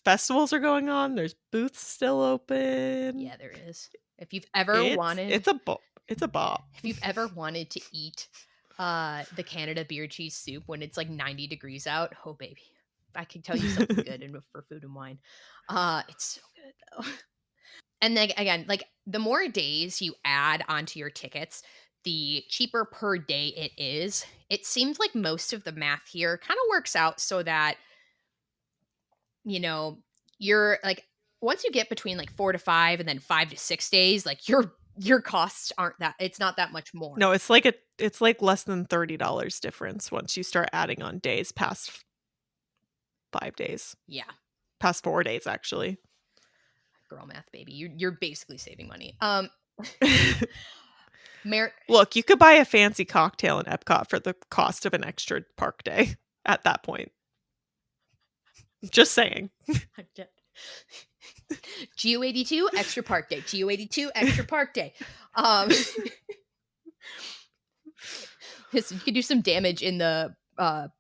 festivals are going on, there's booths still open. Yeah, there is. If you've ever It's wanted, it's a bo it's a bop. if you've ever wanted to eat the Canada beer cheese soup when it's like 90 degrees out, oh baby, I can tell you something good for food and wine. It's so good though. And then again, like the more days you add onto your tickets, the cheaper per day it is. It seems like most of the math here kind of works out so that, you know, you're like once you get between like 4 to 5 and then 5 to 6 days, like your costs aren't that it's not that much more. No, it's like less than $30 difference once you start adding on days past 5 days. Yeah, Past 4 days, actually. girl math baby. You're basically saving money. Mer- Look, you could buy a fancy cocktail in Epcot for the cost of an extra park day at that point. Just saying. GU82 extra park day. GU82 extra park day. Um you could do some damage in the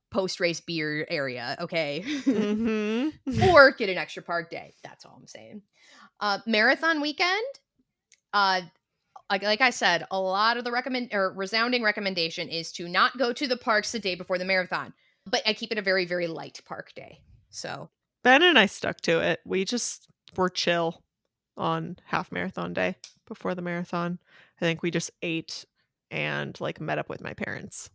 post race beer area, okay? Mhm. Or get an extra park day. That's all I'm saying. Marathon weekend. Uh, like I said, a lot of the resounding recommendation is to not go to the parks the day before the marathon. But I keep it a very, very light park day. So Ben and I stuck to it. We just were chill on half marathon day before the marathon. I think we just ate and, like, met up with my parents.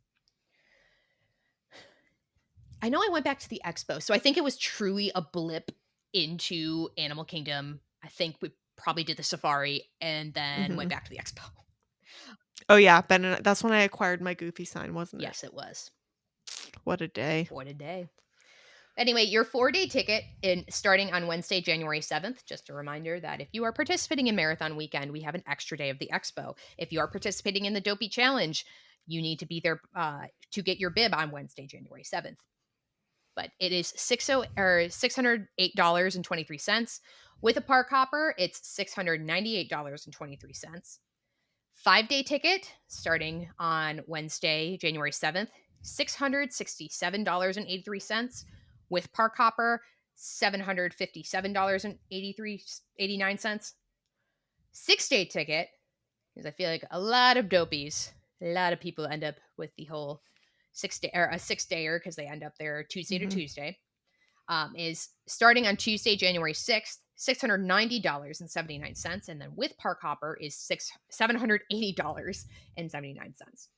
I know I went back to the expo. So I think it was truly a blip into Animal Kingdom. I think we probably did the safari and then went Mhm. back to the expo. Oh, yeah, Ben and that's when I acquired my Goofy sign, wasn't it? Yes, it was. What a day. What a day. Anyway, your 4-day ticket in starting on Wednesday, January 7th. Just a reminder that if you are participating in Marathon Weekend, we have an extra day of the expo. If you are participating in the Dopey Challenge, you need to be there to get your bib on Wednesday, January 7th. But it is $608.23. With a park hopper, it's $698.23. 5-day ticket starting on Wednesday, January 7th, $667.83. With park hopper, $757.89. 6-day ticket, because I feel like a lot of dopies, a lot of people end up with the whole 6-day or a 6-dayer because they end up there Tuesday to Mhm. Tuesday. Is starting on Tuesday, January 6th, $690.79. And then with Park Hopper is $780.79.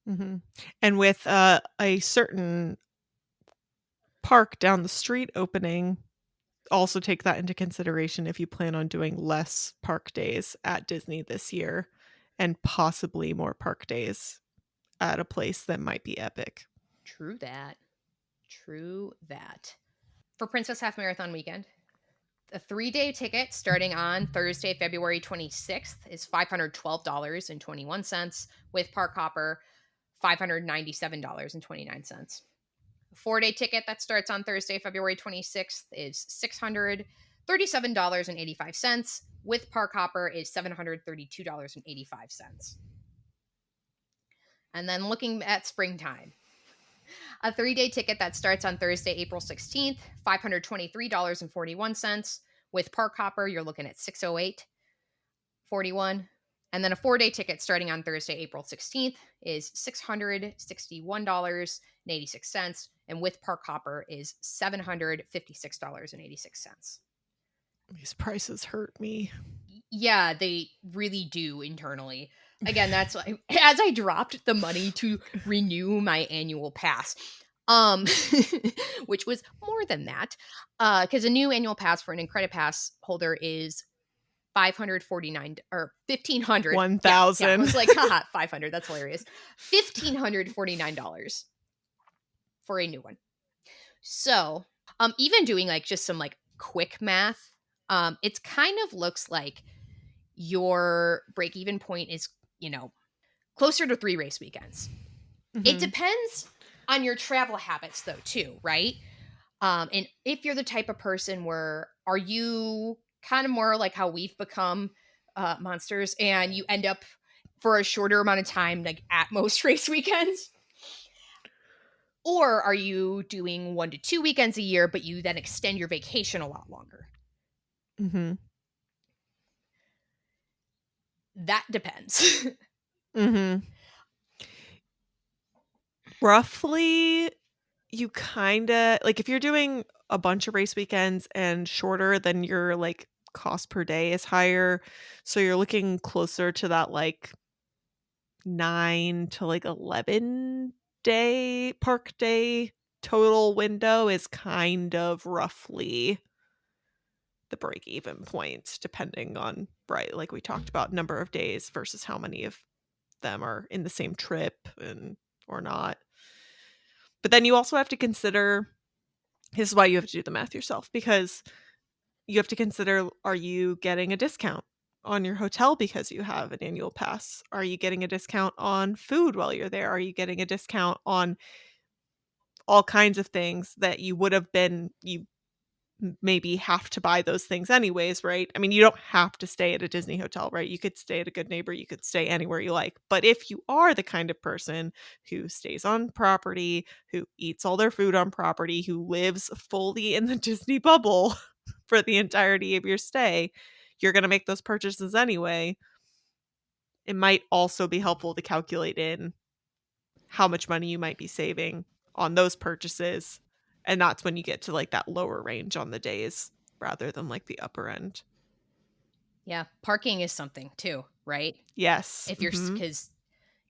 Mhm. And with, a certain park down the street opening, also take that into consideration if you plan on doing less park days at Disney this year and possibly more park days at a place that might be epic. True that. True that. For Princess Half Marathon Weekend, a 3-day ticket starting on Thursday, February 26th is $512.21. With Park Hopper, $597.29. A 4-day ticket that starts on Thursday, February 26th is $637.85. With Park Hopper is $732.85. And then looking at springtime, a 3-day ticket that starts on Thursday, April 16th, $523.41. With Park Hopper, you're looking at $608.41. And then a 4-day ticket starting on Thursday, April 16th is $661.86. And with Park Hopper is $756.86. These prices hurt me. Yeah, they really do internally. Again, that's like as I dropped the money to renew my annual pass. Um which was more than that. Cuz a new annual pass for an Incredit Pass holder is 549 or 1500. Yeah, yeah. I 1,000. was like, haha, 500. That's hilarious. $1,549 for a new one. So, even doing like just some like quick math, it's kind of looks like your break even point is, closer to 3 race weekends. It Mhm. depends on your travel habits though too, right? And if you're the type of person where are you kind of more like how we've become monsters and you end up for a shorter amount of time like at most race weekends? Or are you doing 1 to 2 weekends a year but you then extend your vacation a lot longer? Mhm. That depends. Mhm. Roughly, you kinda like, if you're doing a bunch of race weekends and shorter, then your, like, cost per day is higher, so you're looking closer to that, like, 9 to, like, 11 day park day total window is kind of roughly the break-even point, depending on right, like we talked about, number of days versus how many of them are in the same trip and or not. But then you also have to consider this is why you have to do the math yourself, because you have to consider, are you getting a discount on your hotel because you have an annual pass? Are you getting a discount on food while you're there? Are you getting a discount on all kinds of things that you would have been you maybe have to buy those things anyways, right? I mean, you don't have to stay at a Disney hotel, right? You could stay at a Good Neighbor, you could stay anywhere you like. But if you are the kind of person who stays on property, who eats all their food on property, who lives fully in the Disney bubble for the entirety of your stay, you're going to make those purchases anyway. It might also be helpful to calculate in how much money you might be saving on those purchases, and that's when you get to, like, that lower range on the days rather than, like, the upper end. Yeah, parking is something too, right? Yes, If you're mhm, because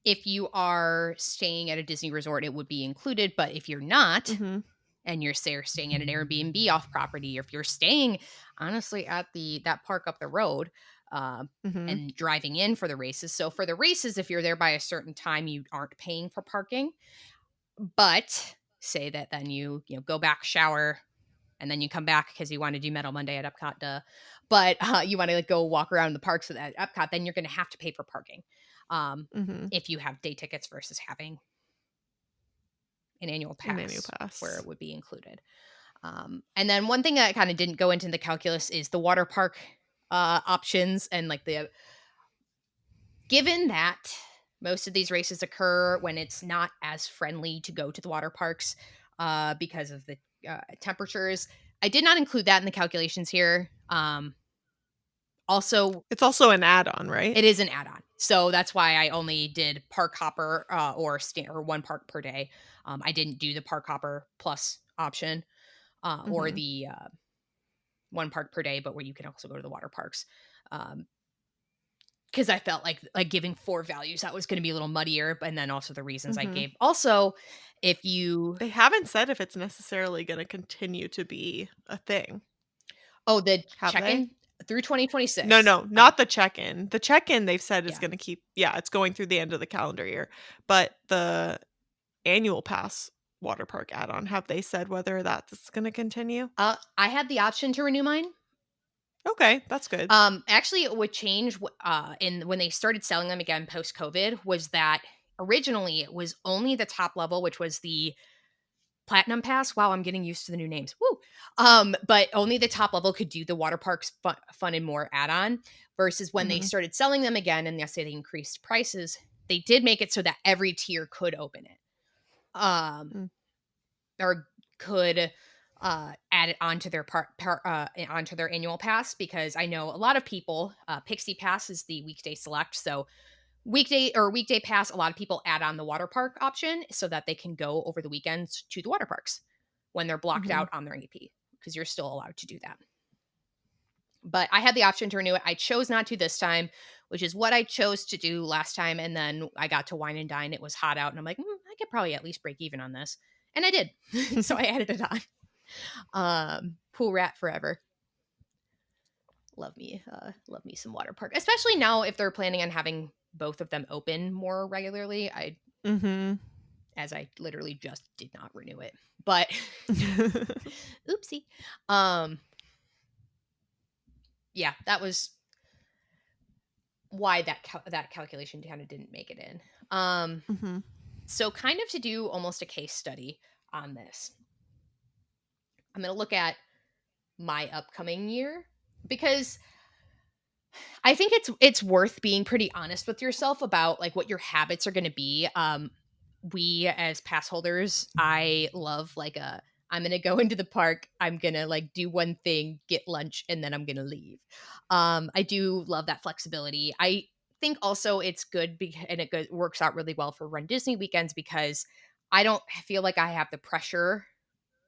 if you are staying at a Disney resort, it would be included, but if you're not, mhm, and you're staying at an Airbnb off property, or if you're staying honestly at that park up the road, um, mhm, and driving in for the races. So for the races, if you're there by a certain time, you aren't paying for parking. But say that then you go back, shower, and then you come back because you want to do Metal Monday at Epcot, duh. But you want to like go walk around the parks at Epcot, then you're going to have to pay for parking. Um, Mhm. if you have day tickets versus having an annual An annual pass where pass. it would be included. And then one thing that kind of didn't go into the calculus is the water park options and like the given that most of these races occur when it's not as friendly to go to the water parks because of the temperatures. I did not include that in the calculations here. Also, It's also an add-on, right? it is an add-on, so that's why I only did park hopper or one park per day. I didn't do the park hopper plus option or Mhm. the one park per day, but where you can also go to the water parks. Um, because I felt like giving 4 values, that was gonna be a little muddier, and then also the reasons I Mhm. gave. Also, if you They haven't said if it's necessarily gonna continue to be a thing, oh, the have they? check-in through No, 2026. no, not the check-in. The check-in they've said is Yeah. gonna keep yeah, it's going through the end of the calendar year, but the annual pass water park add-on, have they said whether that's gonna continue? I had the option to renew mine. Okay, that's good. Actually, it would change in when they started selling them again post-COVID was that originally it was only the top level, which was the Platinum Pass. Wow, I'm getting used to the new names. Woo! But only the top level could do the water parks fun and more add-on. Versus when they Mhm, started selling them again, and yes, they increased prices. They did make it so that every tier could open it, mm, or could add it onto their onto their annual pass. Because I know a lot of people, Pixie Pass is the weekday select, so weekday pass, a lot of people add on the water park option so that they can go over the weekends to the water parks when they're blocked mhm, out on their AP, because you're still allowed to do that. But I had the option to renew it. I chose not to this time, which is what I chose to do last time. And then I got to wine and dine. It was hot out, and I'm like, I could probably at least break even on this, and I did. So I added it on. Pool rat forever. Love me some water park, especially now if they're planning on having both of them open more regularly. I mhm. As I literally just did not renew it. But oopsie. Um yeah, that was why that calculation kind of didn't make it in. Mhm, So kind of to do almost a case study on this. I'm going to look at my upcoming year because I think it's worth being pretty honest with yourself about like what your habits are going to be. We as pass holders, I love like a I'm going to go into the park, I'm going to like do one thing, get lunch, and then I'm going to leave. I do love that flexibility. I think also it's good and works out really well for Run Disney weekends because I don't feel like I have the pressure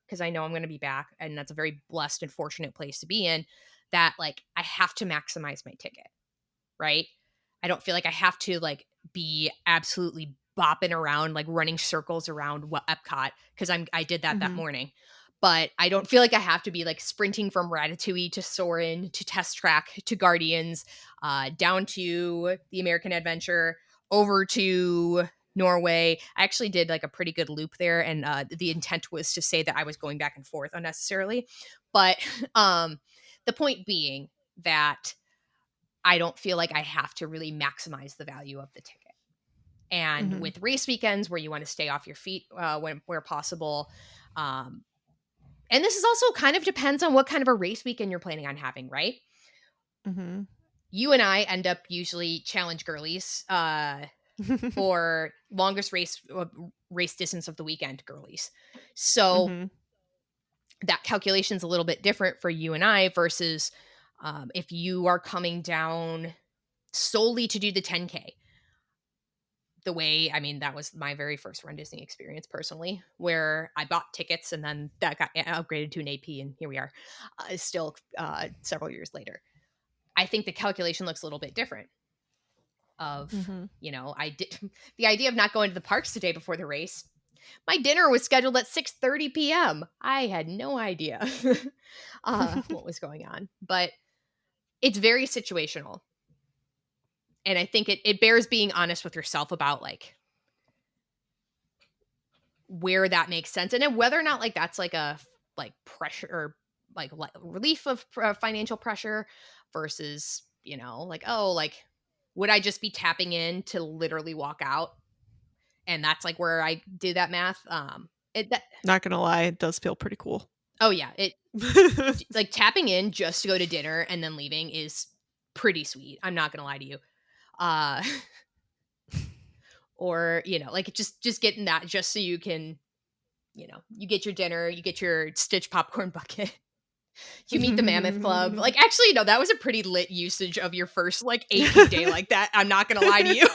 because I know I'm going to be back, and that's a very blessed and fortunate place to be in, that like I have to maximize my ticket, right? I don't feel like I have to like be absolutely bopping around, like running circles around what Epcot, because I did that mhm, morning. But I don't feel like I have to be like sprinting from Ratatouille to Soarin' to Test Track to Guardians, down to the American Adventure, over to Norway. I actually did like a pretty good loop there, and the intent was to say that I was going back and forth unnecessarily. But um, the point being that I don't feel like I have to really maximize the value of the ticket. And mhm, with race weekends where you want to stay off your feet where possible, um, and this is also kind of depends on what kind of a race weekend you're planning on having, right? mhm. You and I end up usually challenge girlies for longest race distance of the weekend girlies. So Mhm, that calculation's a little bit different for you and I versus if you are coming down solely to do the 10K. The way I mean, that was my very first Run Disney experience personally, where I bought tickets and then that got upgraded to an AP, and here we are, still several years later. I think the calculation looks a little bit different. Of mhm. I did the idea of not going to the parks the day before the race. My dinner was scheduled at 6:30 p.m. I had no idea what was going on, but it's very situational, and I think it bears being honest with yourself about like where that makes sense, and then whether or not like that's like a like pressure or like relief of financial pressure versus, you know, like, oh, like would I just be tapping in to literally walk out? And that's like where I do that math. It that Not gonna lie, it does feel pretty cool. oh yeah, it like tapping in just to go to dinner and then leaving is pretty sweet. I'm not gonna lie to you. Uh or, you know, like just getting that just so you can, you know, you get your dinner, you get your Stitch popcorn bucket, you meet the Mammoth Club. Like, actually, no, that was a pretty lit usage of your first like AP day like that. I'm not gonna lie to you.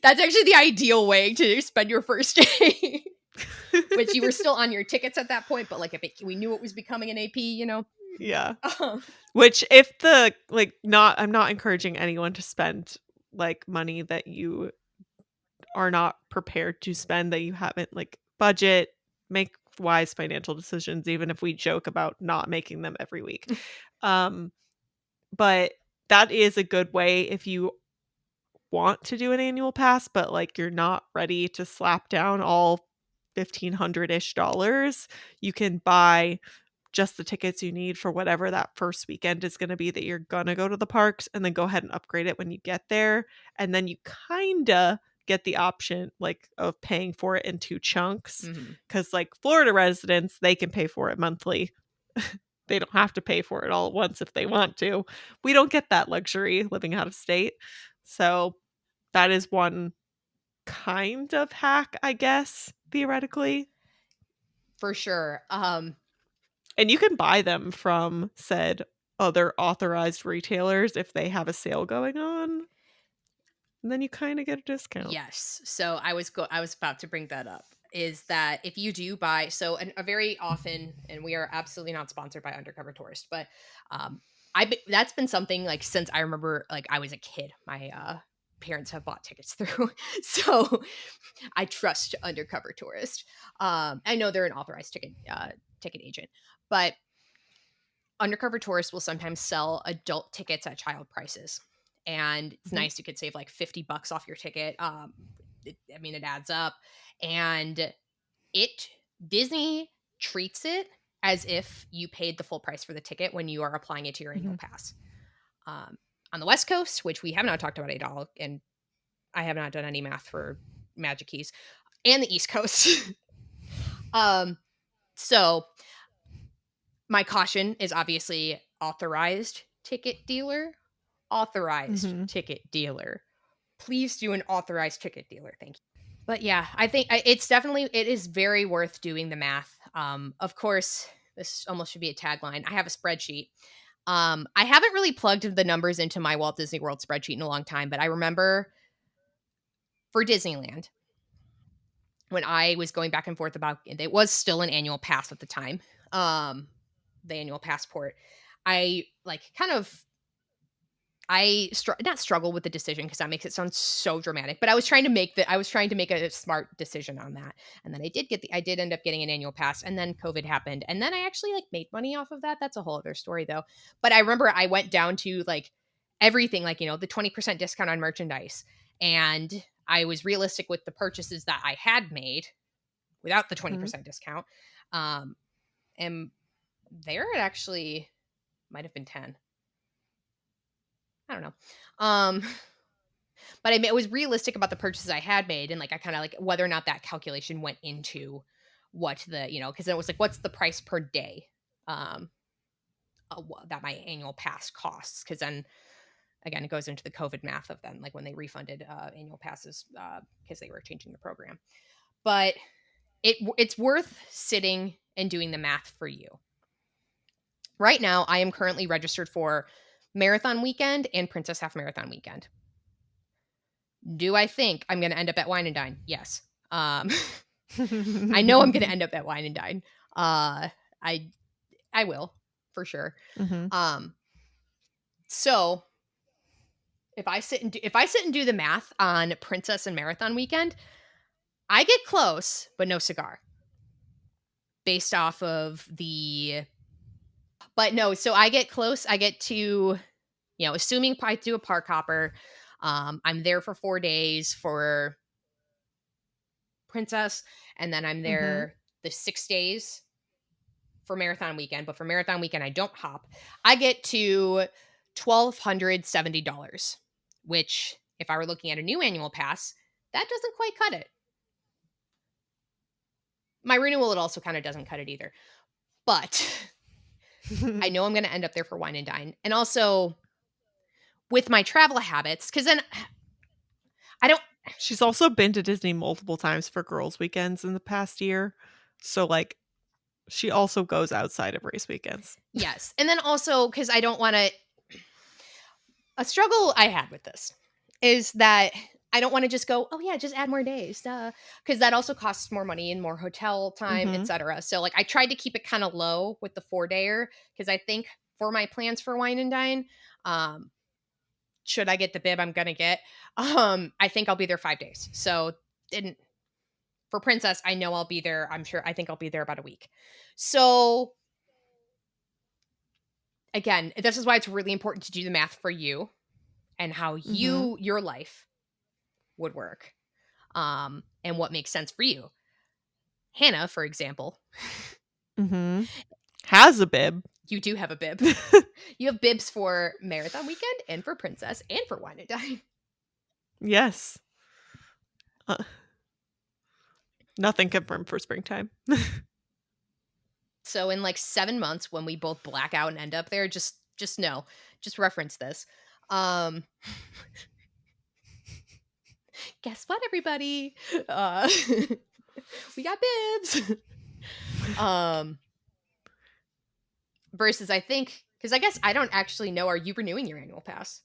That's actually the ideal way to spend your first day. Which you were still on your tickets at that point, but like we knew it was becoming an AP, you know. Yeah. Um, Which if the like, not I'm not encouraging anyone to spend, like, money that you are not prepared to spend, that you haven't, like, budget, make wise financial decisions, even if we joke about not making them every week. Um, but that is a good way if you want to do an annual pass, but, like, you're not ready to slap down all 1,500-ish dollars. You can buy just the tickets you need for whatever that first weekend is gonna be that you're gonna go to the parks, and then go ahead and upgrade it when you get there, and then you kinda get the option, like, of paying for it in 2 chunks. mhm. Because like, Florida residents, they can pay for it monthly. They don't have to pay for it all at once if they want to. We don't get that luxury living out of state. So, that is one kind of hack, I guess, theoretically. For sure. And you can buy them from said other authorized retailers if they have a sale going on, and then you kinda get a discount. Yes. So I was about to bring that up. Is that if you do buy a very often, and we are absolutely not sponsored by Undercover Tourist, but um, that's been something like since I remember like I was a kid. My parents have bought tickets through, so I trust Undercover Tourist. I know they're an authorized ticket agent, but Undercover Tourist will sometimes sell adult tickets at child prices. And it's Mhm, nice. You could save like $50 off your ticket. I mean, it adds up. And it, Disney treats it as if you paid the full price for the ticket when you are applying it to your annual mhm. pass. Um, on the West Coast, which we have not talked about at all, and I have not done any math for Magic Keys, and the East Coast. um, so my caution is obviously authorized ticket dealer. Authorized Mhm. ticket dealer. Please do an authorized ticket dealer. Thank you. But yeah, I think it's definitely it is very worth doing the math. Of course, this almost should be a tagline. I have a spreadsheet. I haven't really plugged the numbers into my Walt Disney World spreadsheet in a long time, but I remember for Disneyland when I was going back and forth about it was still an annual pass at the time. The annual passport. I like kind of not struggle with the decision because that makes it sound so dramatic, but I was trying to make a smart decision on that. And then I did end up getting an annual pass, and then COVID happened. And then I actually like made money off of that. That's a whole other story though. But I remember I went down to like everything, like, you know, the 20% discount on merchandise. And I was realistic with the purchases that I had made without the Mhm. 20% discount. Um, and there it actually might have been 10. I don't know. Um, but I was realistic about the purchases I had made, and like I kind of like whether or not that calculation went into what the, you know, because it was like what's the price per day um that my annual pass costs, because then again it goes into the COVID math of then like when they refunded annual passes because they were changing the program. But it's worth sitting and doing the math for you. Right now I am currently registered for Marathon Weekend and Princess Half Marathon Weekend. Do I think I'm going to end up at Wine and Dine? Yes. Um, I know I'm going to end up at Wine and Dine. Uh, I I will for sure. Mhm. Um, so if I sit and do the math on Princess and Marathon Weekend, I get close, but no cigar based off of the. But no, so I get close. I get to, you know, assuming I do a park hopper. I'm there for 4 days for Princess, and then I'm Mhm. there the 6 days for marathon weekend, but for marathon weekend I don't hop. I get to $1,270, which if I were looking at a new annual pass, that doesn't quite cut it. My renewal, it also kind of doesn't cut it either. But I know I'm going to end up there for wine and dine. And also with my travel habits, because then I don't, She's also been to Disney multiple times for girls' weekends in the past year. So, like, she also goes outside of race weekends. yes. And then also because I don't want to, a struggle I had with this is that I don't want to just go, oh yeah, just add more days, because that also costs more money and more hotel time, Mhm. etc. So like I tried to keep it kind of low with the 4 dayer because I think for my plans for wine and dine, um, should I get the bib I'm gonna get, I think I'll be there 5 days. So didn't for Princess, I know I'll be there. I think I'll be there about a week. So again, this is why it's really important to do the math for you and how Mhm. your life would work, and what makes sense for you. Hannah, for example, Mhm. Has a bib. you do have a bib. You have bibs for marathon weekend and for Princess and for wine and dine. Yes. Uh, nothing confirmed for springtime. So in like 7 months, when we both black out and end up there, just know, just reference this. Um, guess what, everybody? Uh, we got bibs. um, versus I think because I guess I don't actually know. Are you renewing your annual pass?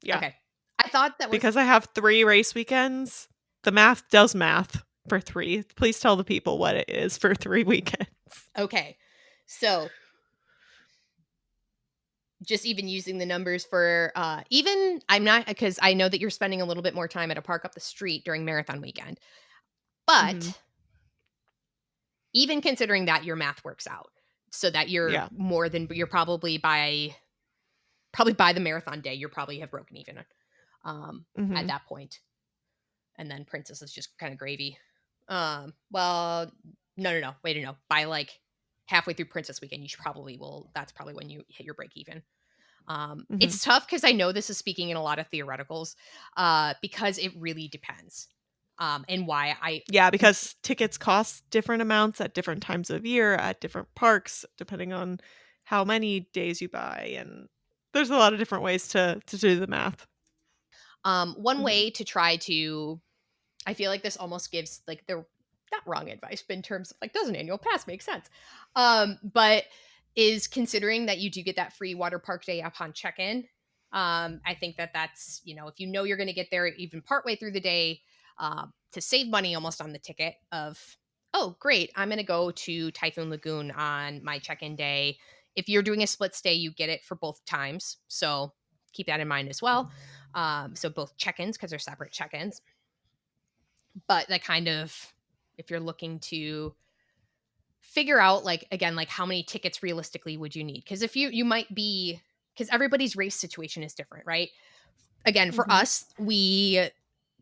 Yeah. Okay, I thought that was Because I have 3 race weekends, the math does math for 3. Please tell the people what it is for 3 weekends. okay. So just even using the numbers for even I'm not because I know that you're spending a little bit more time at a park up the street during marathon weekend, Mhm. but even considering that your math works out so that you're Yeah. more than you're probably by the marathon day you're probably have broken even at Mhm. that point, and then Princess is just kind of gravy. Well, no, wait, no, by like halfway through Princess weekend you should probably will that's probably when you hit your break even. Mhm. It's tough because I know this is speaking in a lot of theoreticals, because it really depends, and why I Yeah, because tickets cost different amounts at different times of year at different parks depending on how many days you buy, and there's a lot of different ways to do the math. one Mhm. way to try to I feel like this almost gives like the not wrong advice, but in terms of like, does an annual pass make sense? But is considering that you do get that free water park day upon check-in. I think that that's, if you know you're going to get there even partway through the day, to save money almost on the ticket of, oh, great, I'm going to go to Typhoon Lagoon on my check-in day. If you're doing a split stay, you get it for both times. So keep that in mind as well. So both check-ins because they're separate check-ins, but that kind of if you're looking to figure out like again like how many tickets realistically would you need, because if you might be because everybody's race situation is different, right? Again, for Mhm. us, we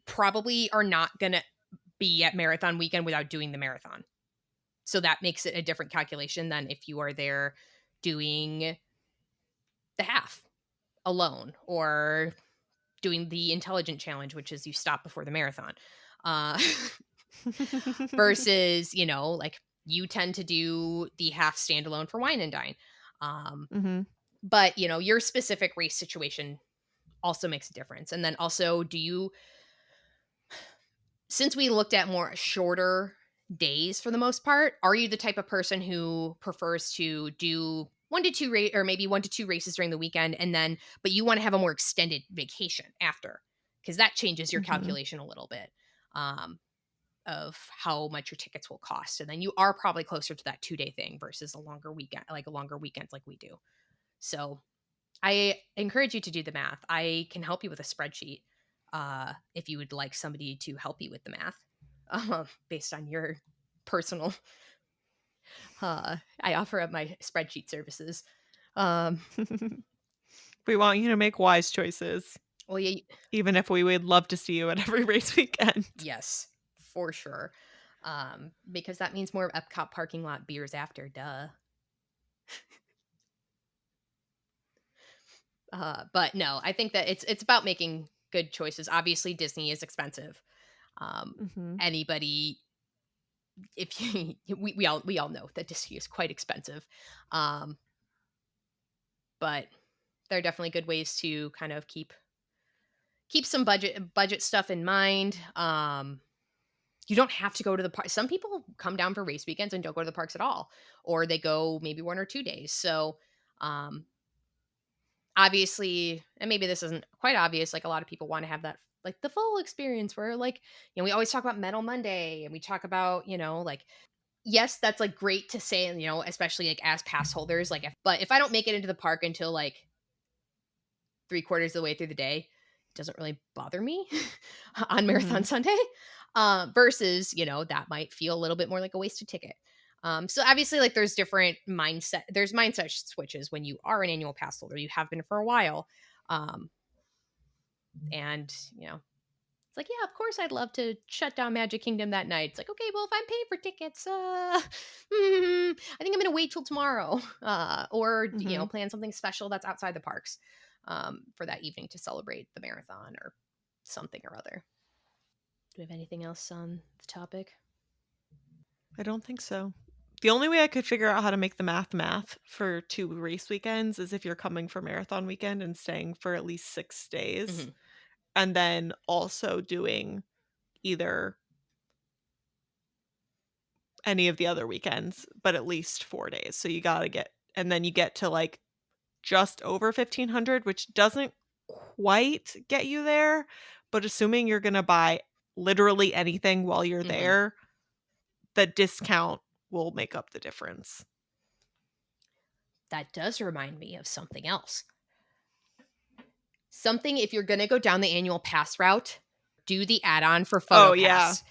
probably are not going to be at marathon weekend without doing the marathon, so that makes it a different calculation than if you are there doing the half alone or doing the intelligent challenge, which is you stop before the marathon. uh versus, like you tend to do the half standalone for wine and dine. Um, Mhm. but your specific race situation also makes a difference. And then also, since we looked at more shorter days for the most part, are you the type of person who prefers to do 1 to 2 or maybe 1 to 2 races during the weekend and then, but you want to have a more extended vacation after? Because that changes your Mhm. calculation a little bit. Um, of how much your tickets will cost. And then you are probably closer to that 2 day thing versus a longer weekend, like a longer weekends like we do. So I encourage you to do the math. I can help you with a spreadsheet if you would like somebody to help you with the math based on your personal. I offer up my spreadsheet services. Um, We want you to make wise choices, well, yeah, even if we would love to see you at every race weekend. yes, for sure. Because that means more Epcot parking lot beers after, duh. But no, I think that it's about making good choices. Obviously, Disney is expensive. Um, Mhm. Anybody, if you, we all know that Disney is quite expensive, um, but there are definitely good ways to kind of keep some budget stuff in mind. You don't have to go to the park. Some people come down for race weekends and don't go to the parks at all, or they go maybe 1 or 2 days. So, um, obviously, and maybe this isn't quite obvious, like a lot of people want to have that like the full experience where like, we always talk about Metal Monday and we talk about, like yes, that's like great to say, and especially like as pass holders, like if I don't make it into the park until like 3/4 of the way through the day, it doesn't really bother me on Marathon Mhm. Sunday. Versus, that might feel a little bit more like a wasted ticket. So obviously, like there's mindset switches when you are an annual pass holder. You have been for a while. Um, and it's like, yeah, of course I'd love to shut down Magic Kingdom that night. It's like, okay, well, if I'm paying for tickets, I think I'm gonna wait till tomorrow. Or Mhm. plan something special that's outside the parks for that evening to celebrate the marathon or something or other. Do we have anything else on the topic? I don't think so. The only way I could figure out how to make the math for 2 race weekends is if you're coming for marathon weekend and staying for at least 6 days, Hmm. and then also doing either any of the other weekends, but at least 4 days. So you gotta get and then you get to, like, just over 1,500, which doesn't quite get you there, but assuming you're gonna buy literally anything while you're Hmm. there, the discount will make up the difference. That does remind me of something else. Something, if you're gonna go down the annual pass route, do the add-on for Oh, yeah. PhotoPass.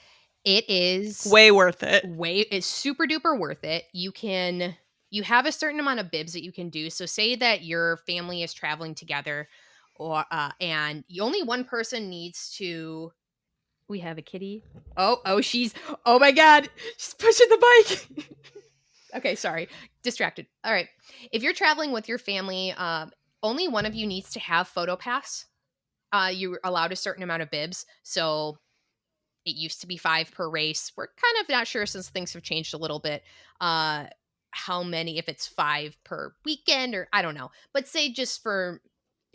It is Way worth it. it's super duper worth it. You have a certain amount of bibs that you can do. So say that your family is traveling together, or and only one person needs to. We have a kitty. Oh, she's, oh my god, she's pushing the bike. Okay, sorry, distracted. All right, if you're traveling with your family, only one of you needs to have PhotoPass. You're allowed a certain amount of bibs. So it used to be 5 per race. We're kind of not sure since things have changed a little bit. Uh how many, if it's 5 per weekend, or I don't know. But say, just for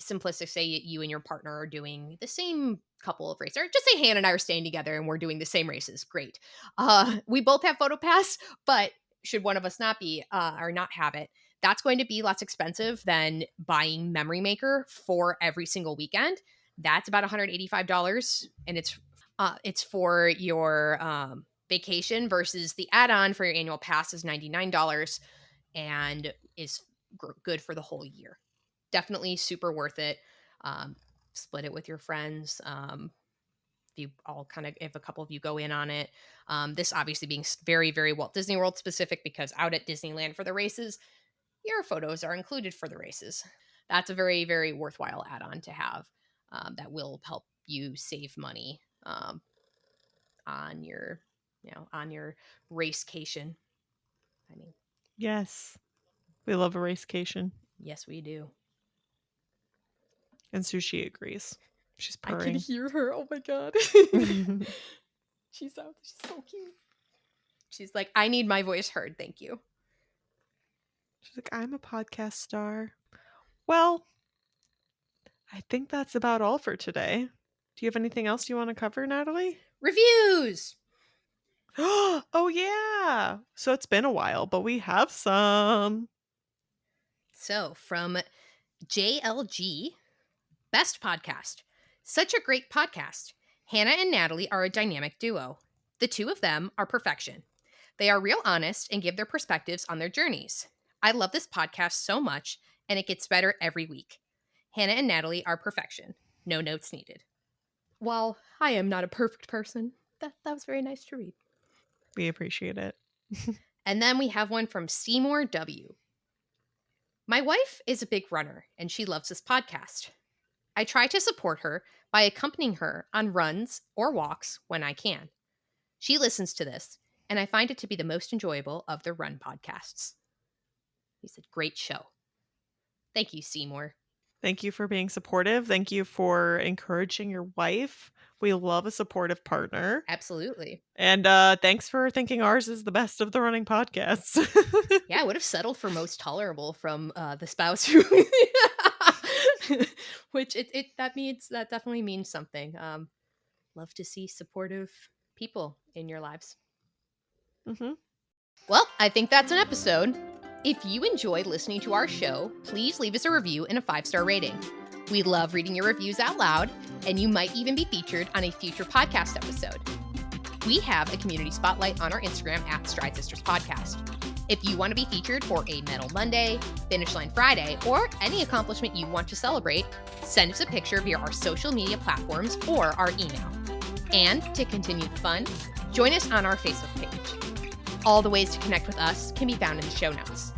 simplistic, say you and your partner are doing the same couple of races. Or just say Hannah and I are staying together and we're doing the same races. Great. We both have PhotoPass, but should one of us not be or not have it, that's going to be less expensive than buying Memory Maker for every single weekend. That's about $185, and it's for your vacation, versus the add-on for your annual pass is $99 and is good for the whole year. Definitely super worth it. Um, Split it with your friends. If you all kind of, if a couple of you go in on it. This obviously being very, very Walt Disney World specific, because out at Disneyland for the races, your photos are included for the races. That's a very, very worthwhile add-on to have. That will help you save money on your, on your racecation. I mean, Yes. We love a racecation, yes, we do. and Sushi agrees. She's I can purring. hear her. Oh my god. She's She's out. She's so cute. She's like, I need my voice heard. Thank you. like, "I'm a podcast star." Well, I think that's about all for today. Do you have anything else you wanna cover, Natalie? Reviews. Oh, yeah. So it's been a while, but we have some. So from JLG, best podcast. Such a great podcast. Hannah and Natalie are a dynamic duo. The two of them are perfection. They are real honest and give their perspectives on their journeys. I love this podcast so much, and it gets better every week. Hannah and Natalie are perfection. No notes needed. While I am not a perfect person, that was very nice to read. We appreciate it. And then we have one from Seymour W. My wife is a big runner, and she loves this podcast. I try to support her by accompanying her on runs or walks when I can. She listens to this, and I find it to be the most enjoyable of the Run podcasts. He said, great show. Thank you, Seymour. Thank you for being supportive. Thank you for encouraging your wife. We love a supportive partner. Absolutely. And thanks for thinking ours is the best of the running podcasts. Yeah, I would have settled for most tolerable from the spouse who which that definitely means something. Love to see supportive people in your lives. Mhm. Well, I think that's an episode. If you enjoyed listening to our show, please leave us a review and a 5-star rating. We love reading your reviews out loud, and you might even be featured on a future podcast episode. We have a community spotlight on our Instagram at Stride Sisters Podcast. If you want to be featured for a Medal Monday, Finish Line Friday, or any accomplishment you want to celebrate, send us a picture via our social media platforms or our email. And to continue the fun, join us on our Facebook page. All the ways to connect with us can be found in the show notes.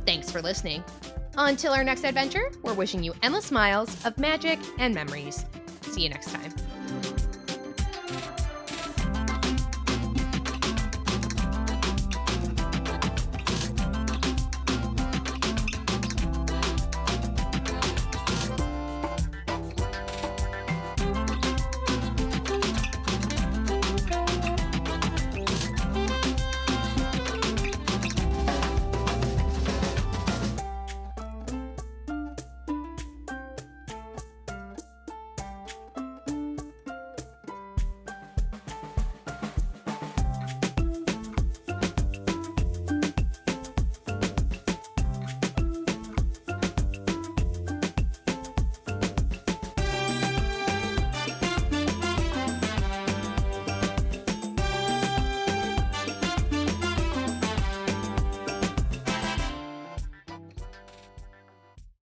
Thanks for listening. Until our next adventure, we're wishing you endless miles of magic and memories. See you next time.